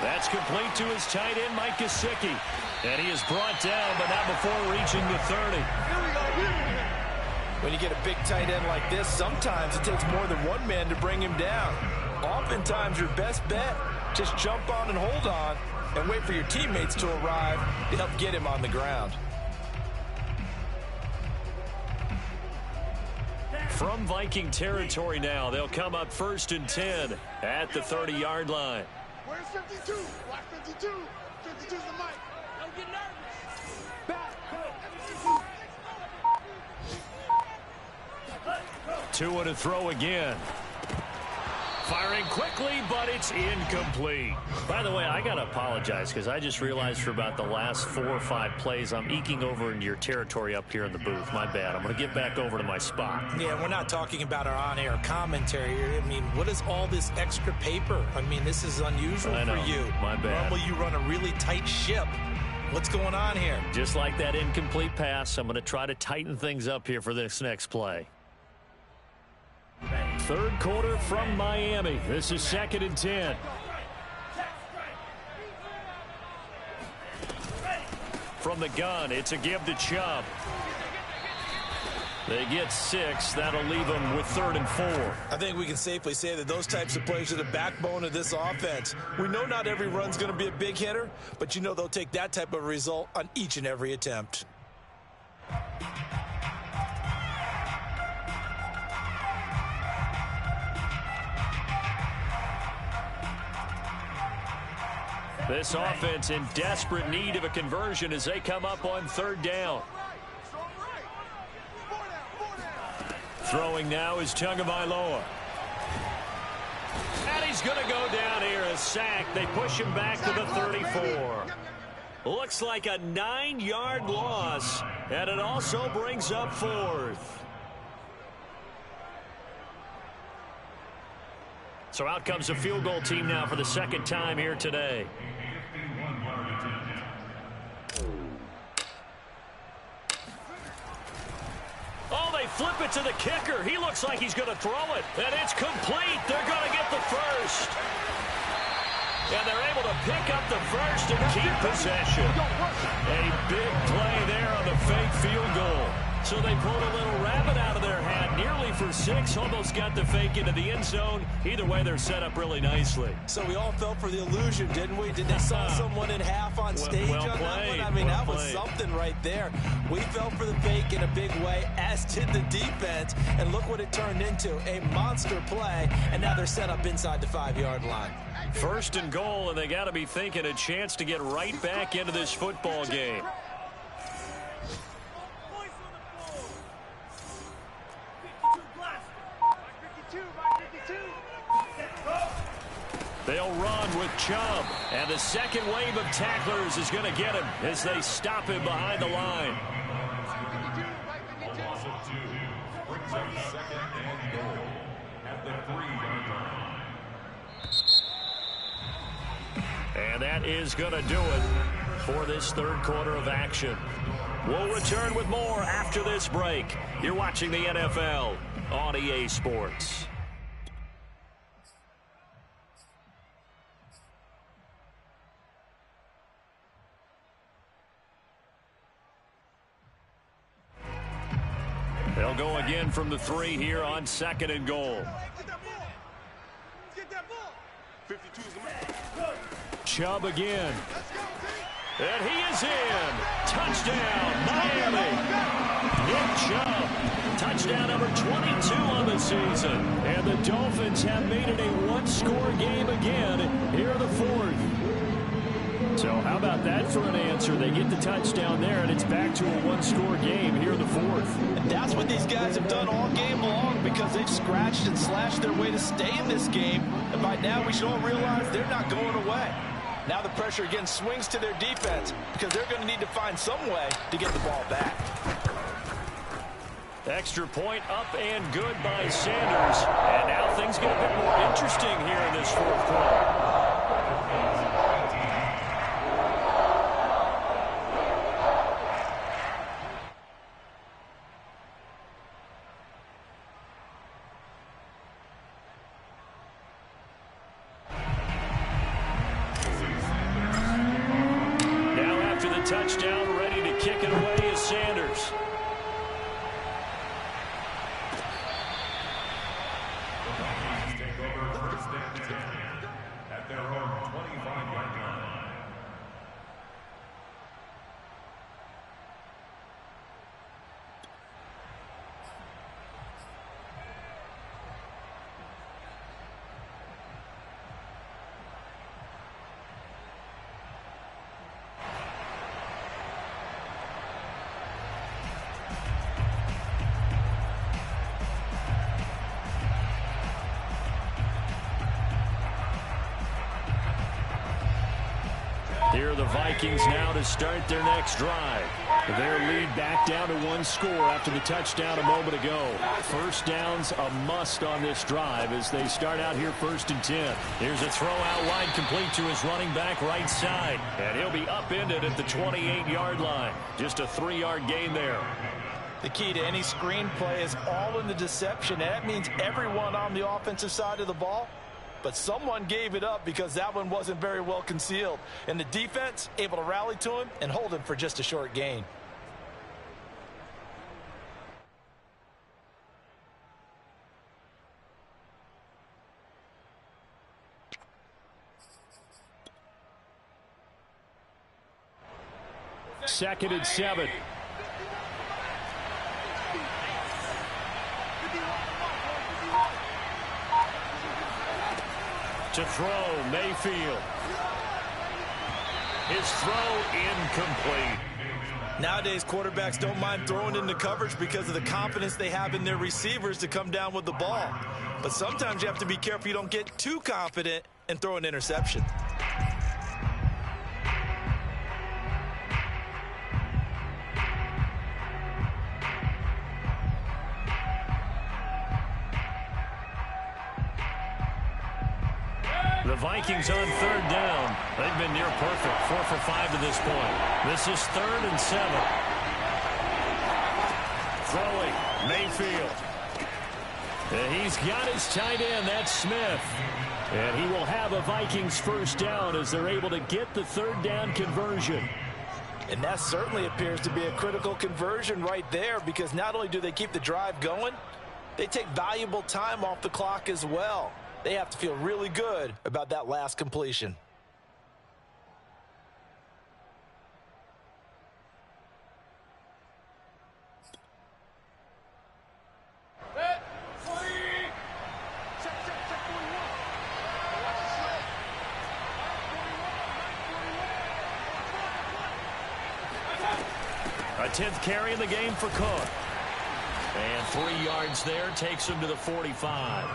That's complete to his tight end, Mike Gesicki. And he is brought down, but not before reaching the 30. When you get a big tight end like this, sometimes it takes more than one man to bring him down. Oftentimes, your best bet, just jump on and hold on and wait for your teammates to arrive to help get him on the ground. From Viking territory now, they'll come up 1st and 10 at the 30-yard line. Where's 52? Watch 52. 52's the mic. Don't get nervous. Back. Tua to throw again. Firing quickly, but it's incomplete. By the way, I got to apologize because I just realized for about the last 4 or 5 plays, I'm eking over into your territory up here in the booth. My bad. I'm going to get back over to my spot. Yeah, we're not talking about our on-air commentary here. I mean, what is all this extra paper? I mean, this is unusual for you. My bad. Normally you run a really tight ship. What's going on here? Just like that incomplete pass, I'm going to try to tighten things up here for this next play. Third quarter from Miami. This is 2nd and 10. From the gun, it's a give to Chubb. They get 6. That'll leave them with 3rd and 4. I think we can safely say that those types of plays are the backbone of this offense. We know not every run's going to be a big hitter, but you know they'll take that type of result on each and every attempt. This offense in desperate need of a conversion as they come up on third down. Throwing now is Tagovailoa. And he's going to go down here, a sack. They push him back to the 34. Looks like a 9-yard loss, and it also brings up fourth. So out comes the field goal team now for the second time here today. Oh, they flip it to the kicker. He looks like he's going to throw it, and it's complete. They're going to get the first. And they're able to pick up the first and keep possession. A big play there on the fake field goal. So they pulled a little rabbit out of their hat, nearly for 6, almost got the fake into the end zone. Either way, they're set up really nicely. So we all fell for the illusion, didn't we? Did they saw someone in half on stage on that one? I mean, that was something right there. We fell for the fake in a big way, as did the defense. And look what it turned into, a monster play. And now they're set up inside the 5-yard line. First and goal, and they got to be thinking a chance to get right back into this football game. They'll run with Chubb, and the second wave of tacklers is going to get him as they stop him behind the line. A loss of 2 brings up second and goal at the 3-yard line. And that is going to do it for this third quarter of action. We'll return with more after this break. You're watching the NFL on EA Sports. They'll go again from the 3 here on second and goal. Chubb again. And he is in. Touchdown, Miami. Nick Chubb. Touchdown number 22 on the season. And the Dolphins have made it a one-score game again here in the fourth. So how about that for an answer? They get the touchdown there, and it's back to a one-score game here in the fourth. And that's what these guys have done all game long, because they've scratched and slashed their way to stay in this game. And by now, we should all realize they're not going away. Now the pressure again swings to their defense, because they're going to need to find some way to get the ball back. Extra point up and good by Sanders. And now things get a bit more interesting here in this fourth quarter. Touchdown, ready to kick it away is Sanders. The Vikings take over first and 10 at their own 25-yard line. Here are the Vikings now to start their next drive. Their lead back down to one score after the touchdown a moment ago. First down's a must on this drive as they start out here first and 10. Here's a throw out wide complete to his running back right side. And he'll be upended at the 28-yard line. Just a 3-yard gain there. The key to any screenplay is all in the deception. And that means everyone on the offensive side of the ball. But someone gave it up because that one wasn't very well concealed. And the defense able to rally to him and hold him for just a short gain. Second and 7. To throw, Mayfield. His throw incomplete. Nowadays, quarterbacks don't mind throwing into coverage because of the confidence they have in their receivers to come down with the ball. But sometimes you have to be careful you don't get too confident and throw an interception. The Vikings on third down. They've been near perfect, 4 for 5 to this point. This is 3rd and 7. Throwing, Mayfield. And he's got his tight end, that's Smith. And he will have a Vikings first down as they're able to get the 3rd down conversion. And that certainly appears to be a critical conversion right there, because not only do they keep the drive going, they take valuable time off the clock as well. They have to feel really good about that last completion. A 10th carry in the game for Cook. And 3 yards there takes him to the 45.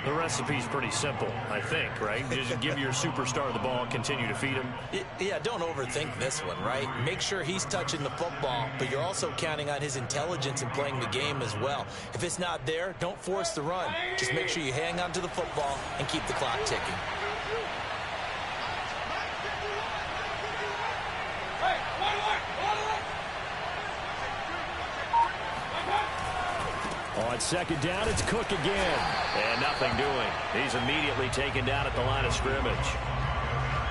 The recipe's pretty simple, I think, right? Just give your superstar the ball, continue to feed him. Yeah, don't overthink this one, right? Make sure he's touching the football, but you're also counting on his intelligence in playing the game as well. If it's not there, don't force the run. Just make sure you hang on to the football and keep the clock ticking. On second down, it's Cook again. And nothing doing. He's immediately taken down at the line of scrimmage.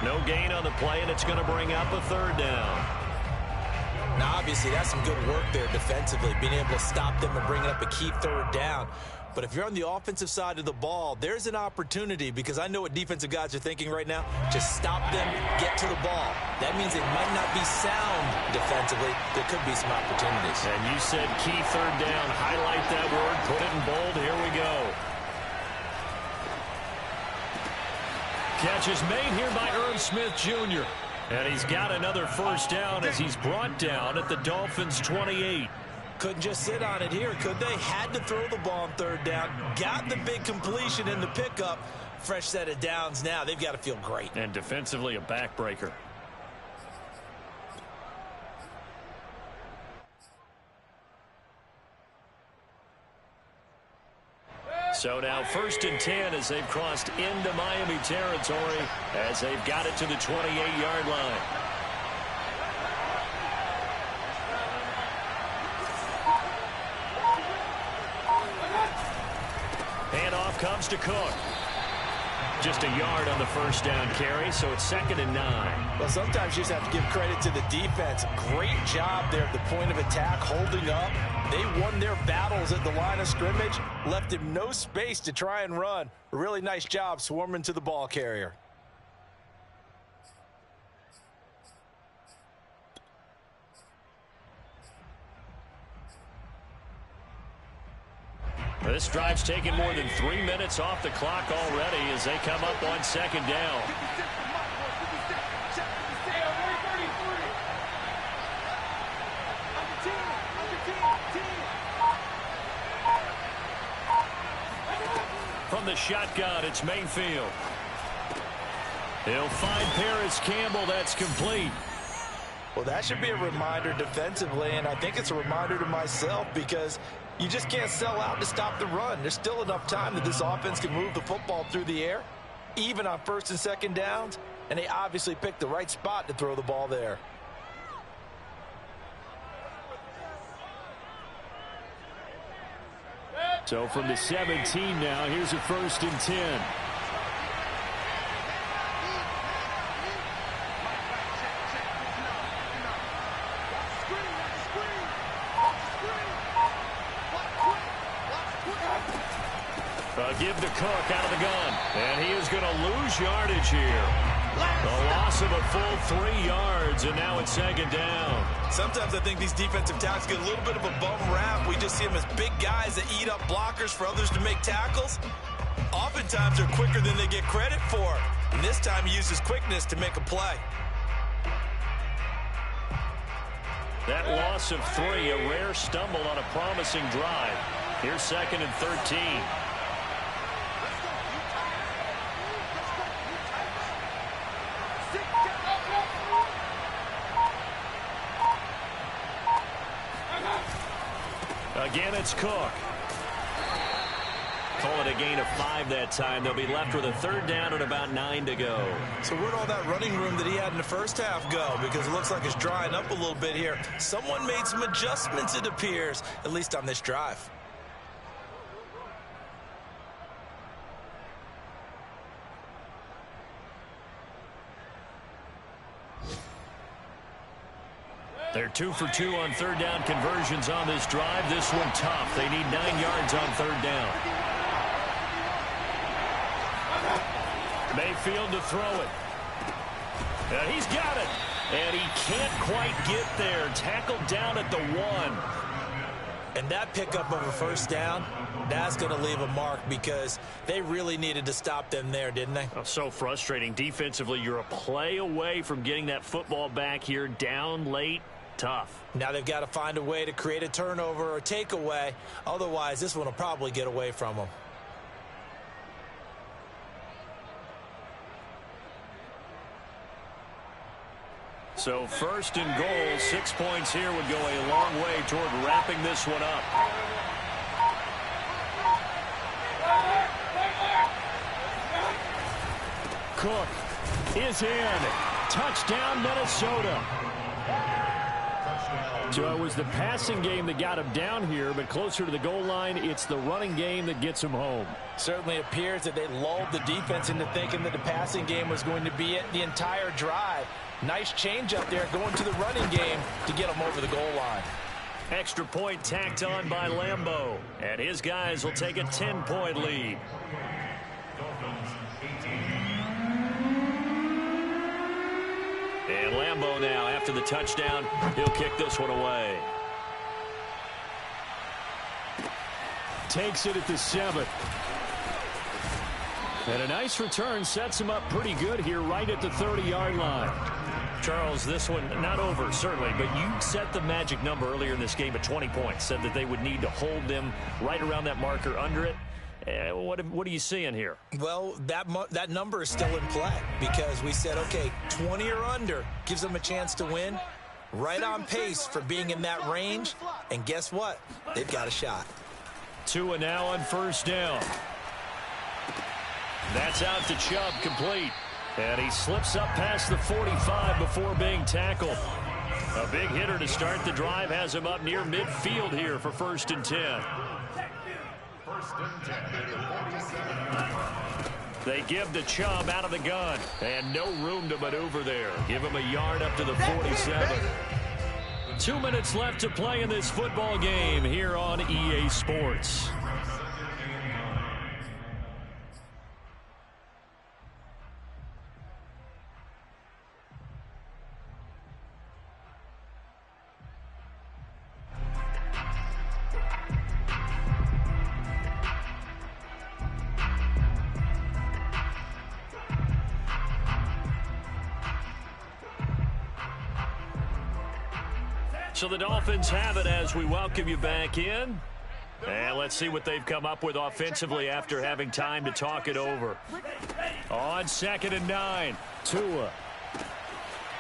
No gain on the play, and it's going to bring up a 3rd down. Now, obviously, that's some good work there defensively, being able to stop them and bring up a key 3rd down. But if you're on the offensive side of the ball, there's an opportunity, because I know what defensive guys are thinking right now. Just stop them, get to the ball. That means it might not be sound defensively. There could be some opportunities. And you said key 3rd down. Highlight that word. Put it in bold. Here we go. Catch is made here by Irv Smith Jr. And he's got another first down as he's brought down at the Dolphins' 28. Couldn't just sit on it here, could they? Had to throw the ball on 3rd down. Got the big completion in the pickup. Fresh set of downs now. They've got to feel great. And defensively, a backbreaker. So now 1st and 10 as they've crossed into Miami territory as they've got it to the 28-yard line. Handoff comes to Cook. Just a yard on the first down carry, so it's 2nd and 9. Well, sometimes you just have to give credit to the defense. Great job there at the point of attack, holding up. They won their battles at the line of scrimmage, left him no space to try and run. A really nice job swarming to the ball carrier. This drive's taken more than 3 minutes off the clock already as they come up on 2nd down. From the shotgun, it's Mayfield. He'll find Paris Campbell. That's complete. Well, that should be a reminder defensively, and I think it's a reminder to myself, because you just can't sell out to stop the run. There's still enough time that this offense can move the football through the air, even on 1st and 2nd downs, and they obviously picked the right spot to throw the ball there. So from the 17 now, here's a 1st and 10. Give to Cook out of the gun. And he is going to lose yardage here. A loss of a full 3 yards, and now it's 2nd down. Sometimes I think these defensive tackles get a little bit of a bum rap. We just see them as big guys that eat up blockers for others to make tackles. Oftentimes they're quicker than they get credit for. And this time he uses quickness to make a play. That loss of 3, a rare stumble on a promising drive. Here's 2nd and 13. Again, it's Cook. Call it a gain of 5 that time. They'll be left with a 3rd down and about 9 to go. So where'd all that running room that he had in the first half go? Because it looks like it's drying up a little bit here. Someone made some adjustments, it appears, at least on this drive. They're 2 for 2 on 3rd down conversions on this drive. This one tough. They need 9 yards on 3rd down. Mayfield to throw it. And he's got it. And he can't quite get there. Tackled down at the 1. And that pickup of a 1st down, that's going to leave a mark because they really needed to stop them there, didn't they? Oh, so frustrating. Defensively, you're a play away from getting that football back here. Down late. Tough. Now they've got to find a way to create a turnover or takeaway. Otherwise, this one will probably get away from them. So 1st and goal, 6 points here would go a long way toward wrapping this one up. Cook is in. Touchdown, Minnesota. So it was the passing game that got him down here, but closer to the goal line, it's the running game that gets him home. Certainly appears that they lulled the defense into thinking that the passing game was going to be it the entire drive. Nice change up there going to the running game to get them over the goal line. Extra point tacked on by Lambeau, and his guys will take a 10-point lead. And Lambeau now, after the touchdown, he'll kick this one away. Takes it at the 7. And a nice return sets him up pretty good here right at the 30-yard line. Charles, this one not over, certainly, but you set the magic number earlier in this game at 20 points, said that they would need to hold them right around that marker under it. What are you seeing here? Well, that number is still in play because we said, okay, 20 or under gives them a chance to win. Right on pace for being in that range. And guess what? They've got a shot. Tua now on 1st down. That's out to Chubb, complete. And he slips up past the 45 before being tackled. A big hitter to start the drive has him up near midfield here for 1st and 10. They give to Chubb out of the gun. And no room to maneuver there. Give him a yard up to the 47. 2 minutes left to play in this football game here on EA Sports. So the Dolphins have it as we welcome you back in. And let's see what they've come up with offensively after having time to talk it over. On 2nd and 9. Tua.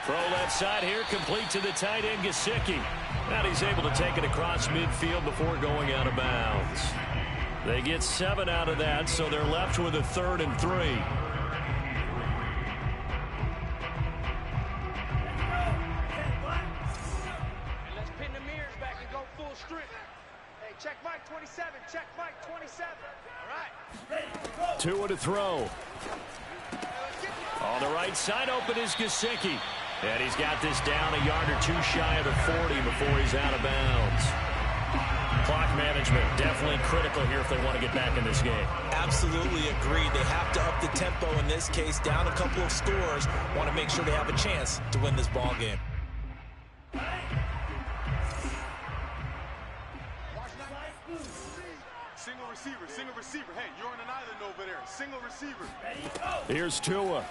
Throw left side here, complete to the tight end, Gesicki. And he's able to take it across midfield before going out of bounds. They get 7 out of that, so they're left with a 3rd and 3. Check Mike 27. Check Mike 27. All right. Tua to throw. On the right side, open is Gesicki. And he's got this down a yard or 2 shy of the 40 before he's out of bounds. Clock management definitely critical here if they want to get back in this game. Absolutely agreed. They have to up the tempo in this case, down a couple of scores. Want to make sure they have a chance to win this ball game. Single receiver. Hey, you're on an island over there. Single receiver. Here's Tua.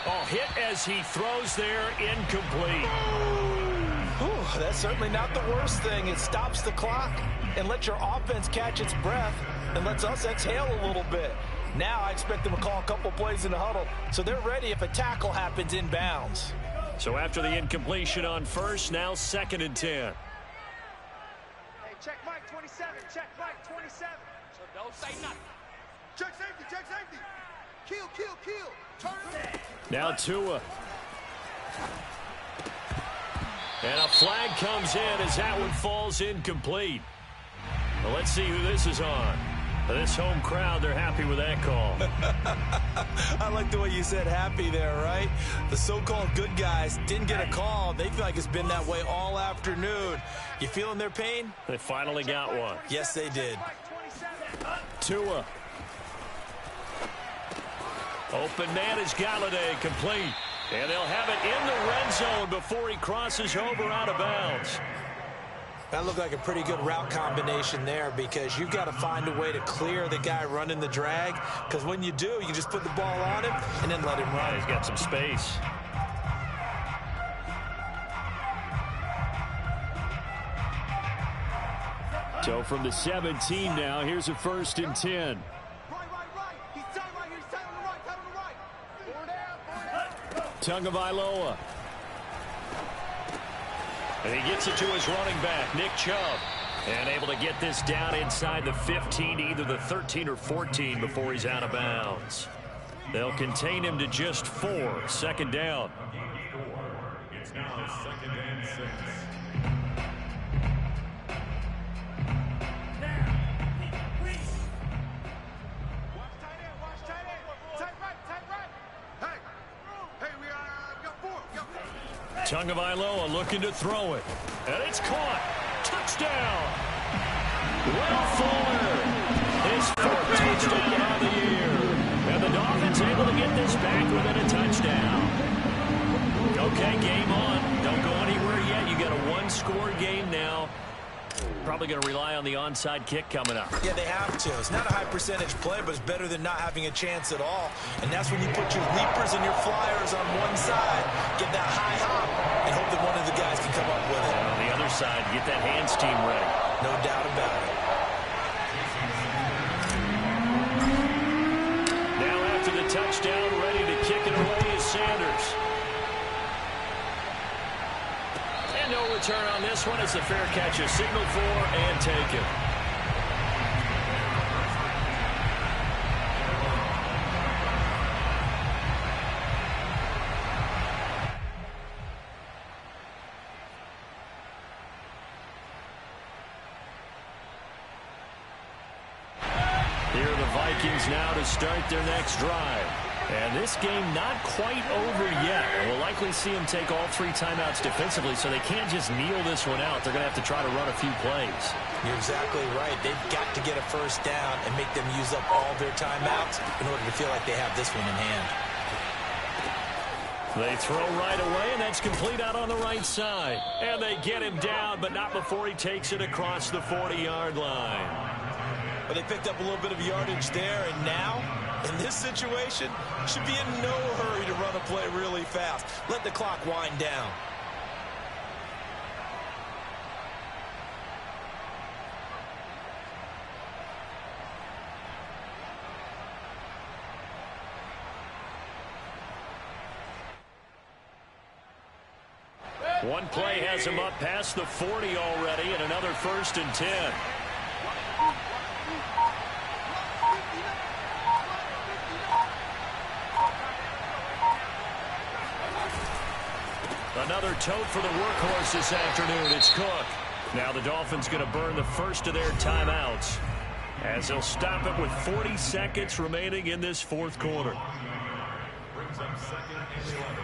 Oh, hit as he throws there, incomplete. Ooh, that's certainly not the worst thing. It stops the clock and lets your offense catch its breath and lets us exhale a little bit. Now I expect them to call a couple plays in the huddle, so they're ready if a tackle happens inbounds. So after the incompletion on first, now 2nd and 10. Hey, check Mike 27. Check Mike 27. So don't say nothing. Check safety. Check safety. Kill, kill, kill. Turn it. Now Tua. And a flag comes in as that one falls incomplete. Well, let's see who this is on. This home crowd, they're happy with that call. I like the way you said happy there, right? The so-called good guys didn't get a call. They feel like it's been that way all afternoon. You feeling their pain? They finally got one. Yes, they did. Tua. Open man is Galladay, complete. And they'll have it in the red zone before he crosses over out of bounds. That looked like a pretty good route combination there because you've got to find a way to clear the guy running the drag, because when you do, you can just put the ball on him and then let him run. He's got some space. So from the 17 now, here's a 1st and 10. Right. He's tight right here. He's tight on the right. Tight on the right. 4 down. Tagovailoa. And he gets it to his running back, Nick Chubb. And able to get this down inside the 15, either the 13 or 14 before he's out of bounds. They'll contain him to just 4. 2nd down. It's now 2nd and 6. Watch tight end. Tight right. Hey, we got 4. Tagovailoa looking to throw it. And it's caught. Touchdown. Will Fuller. His 4th touchdown on the year. And the Dolphins able to get this back within a touchdown. Okay, game on. Don't go anywhere yet. You got a 1-score game now. Probably going to rely on the onside kick coming up. Yeah, they have to. It's not a high percentage play, but it's better than not having a chance at all. And that's when you put your leapers and your flyers on one side, get that high hop, and hope that one of the guys can come up with it. And on the other side, get that hands team ready. No doubt about it. Now after the touchdown, ready to kick it away is Sanders. And no return on this one as the fair catch is signaled for and taken. Here are the Vikings now to start their next drive. And this game not quite over yet. We'll likely see them take all 3 timeouts defensively, so they can't just kneel this one out. They're going to have to try to run a few plays. You're exactly right. They've got to get a 1st down and make them use up all their timeouts in order to feel like they have this one in hand. They throw right away, and that's complete out on the right side. And they get him down, but not before he takes it across the 40-yard line. But they picked up a little bit of yardage there, and now, in this situation, should be in no hurry to run a play really fast. Let the clock wind down. One play has him up past the 40 already, and another 1st and 10. Another tote for the workhorse this afternoon. It's Cook. Now the Dolphins going to burn the first of their timeouts as they'll stop it with 40 seconds remaining in this 4th quarter. Brings up 2nd and 11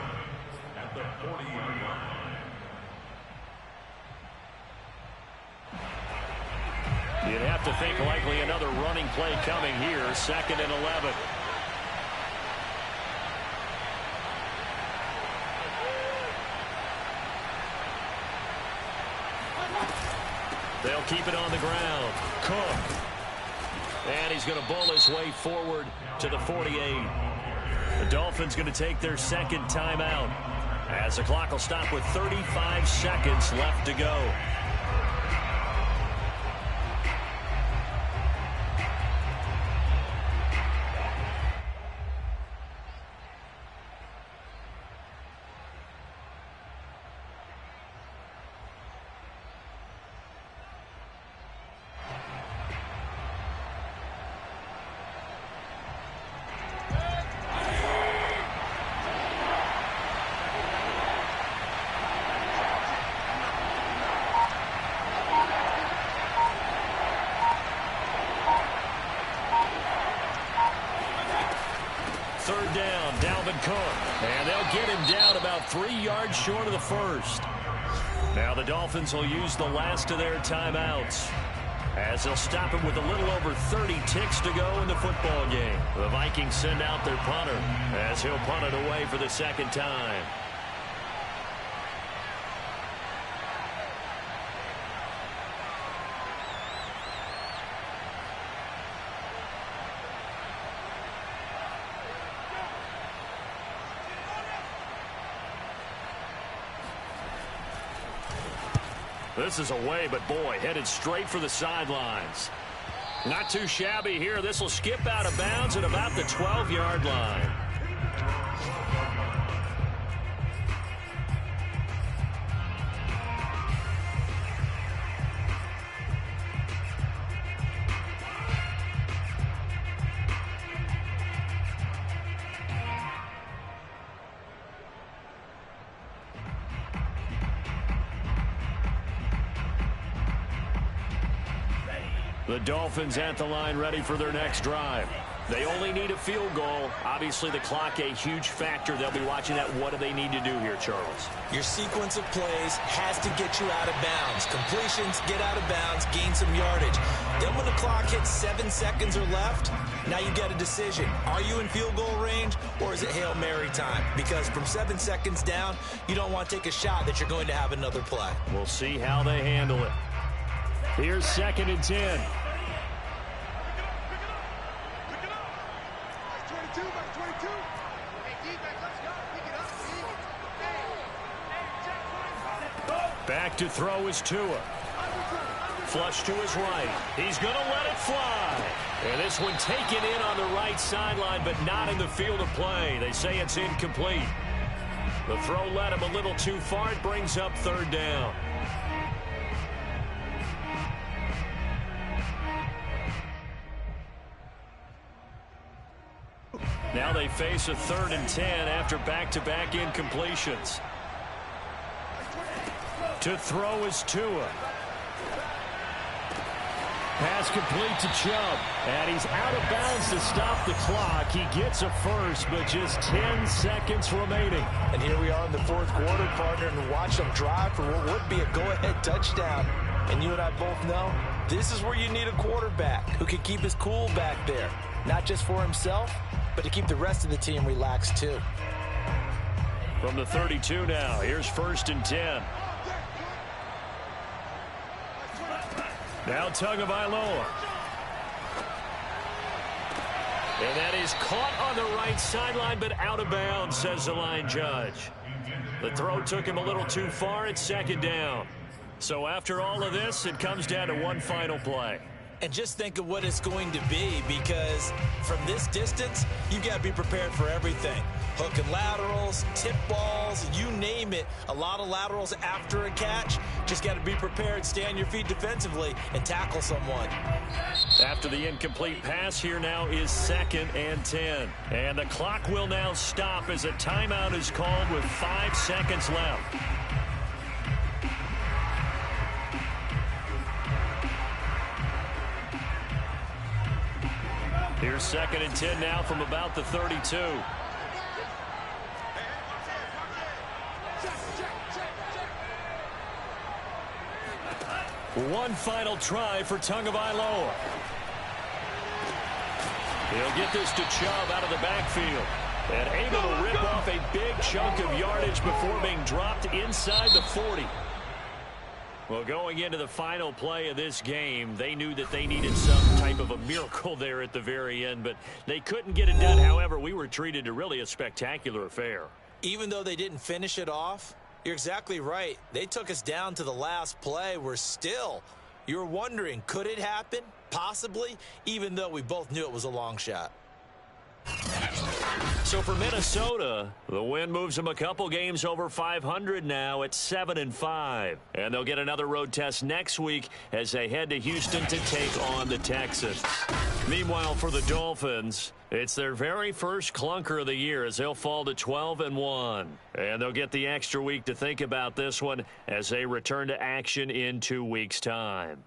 at the 40-yard line. You'd have to think likely another running play coming here. 2nd and 11. They'll keep it on the ground. Cook. And he's going to bowl his way forward to the 48. The Dolphins going to take their second timeout as the clock will stop with 35 seconds left to go. Third down, Dalvin Cook. And they'll get him down about 3 yards short of the first. Now the Dolphins will use the last of their timeouts, as they'll stop him with a little over 30 ticks to go in the football game. The Vikings send out their punter, as he'll punt it away for the second time. This is away, but boy, headed straight for the sidelines. Not too shabby here. This will skip out of bounds at about the 12-yard line. The Dolphins at the line, ready for their next drive. They only need a field goal. Obviously, the clock a huge factor. They'll be watching that. What do they need to do here, Charles? Your sequence of plays has to get you out of bounds. Completions, get out of bounds, gain some yardage. Then when the clock hits 7 seconds or left, now you get a decision. Are you in field goal range, or is it Hail Mary time? Because from 7 seconds down, you don't want to take a shot that you're going to have another play. We'll see how they handle it. Here's 2nd and 10. Back to throw is Tua. Flush to his right. He's going to let it fly. And this one taken in on the right sideline, but not in the field of play. They say it's incomplete. The throw led him a little too far. It brings up 3rd down. Now they face a 3rd and 10 after back-to-back incompletions. To throw is Tua. Pass complete to Chubb. And he's out of bounds to stop the clock. He gets a first, but just 10 seconds remaining. And here we are in the 4th quarter, partner, and watch them drive for what would be a go-ahead touchdown. And you and I both know this is where you need a quarterback who can keep his cool back there. Not just for himself, but to keep the rest of the team relaxed too. From the 32 now, here's 1st and 10. Now Tagovailoa. And that is caught on the right sideline, but out of bounds, says the line judge. The throw took him a little too far. It's 2nd down. So after all of this, it comes down to one final play. And just think of what it's going to be, because from this distance, you got to be prepared for everything. Hook and laterals, tip balls, you name it. A lot of laterals after a catch. Just got to be prepared, stay on your feet defensively, and tackle someone. After the incomplete pass, here now is 2nd and 10. And the clock will now stop as a timeout is called with 5 seconds left. Here's 2nd and 10 now from about the 32. One final try for Tagovailoa. He'll get this to Chubb out of the backfield. And able to rip off a big chunk of yardage before being dropped inside the 40. Well, going into the final play of this game, they knew that they needed some type of a miracle there at the very end, but they couldn't get it done. However, we were treated to really a spectacular affair. Even though they didn't finish it off, you're exactly right. They took us down to the last play. You're wondering, could it happen? Possibly, even though we both knew it was a long shot. So for Minnesota, the win moves them a couple games over 500 now at 7-5. And they'll get another road test next week as they head to Houston to take on the Texans. Meanwhile, for the Dolphins, it's their very first clunker of the year as they'll fall to 12-1. And they'll get the extra week to think about this one as they return to action in 2 weeks' time.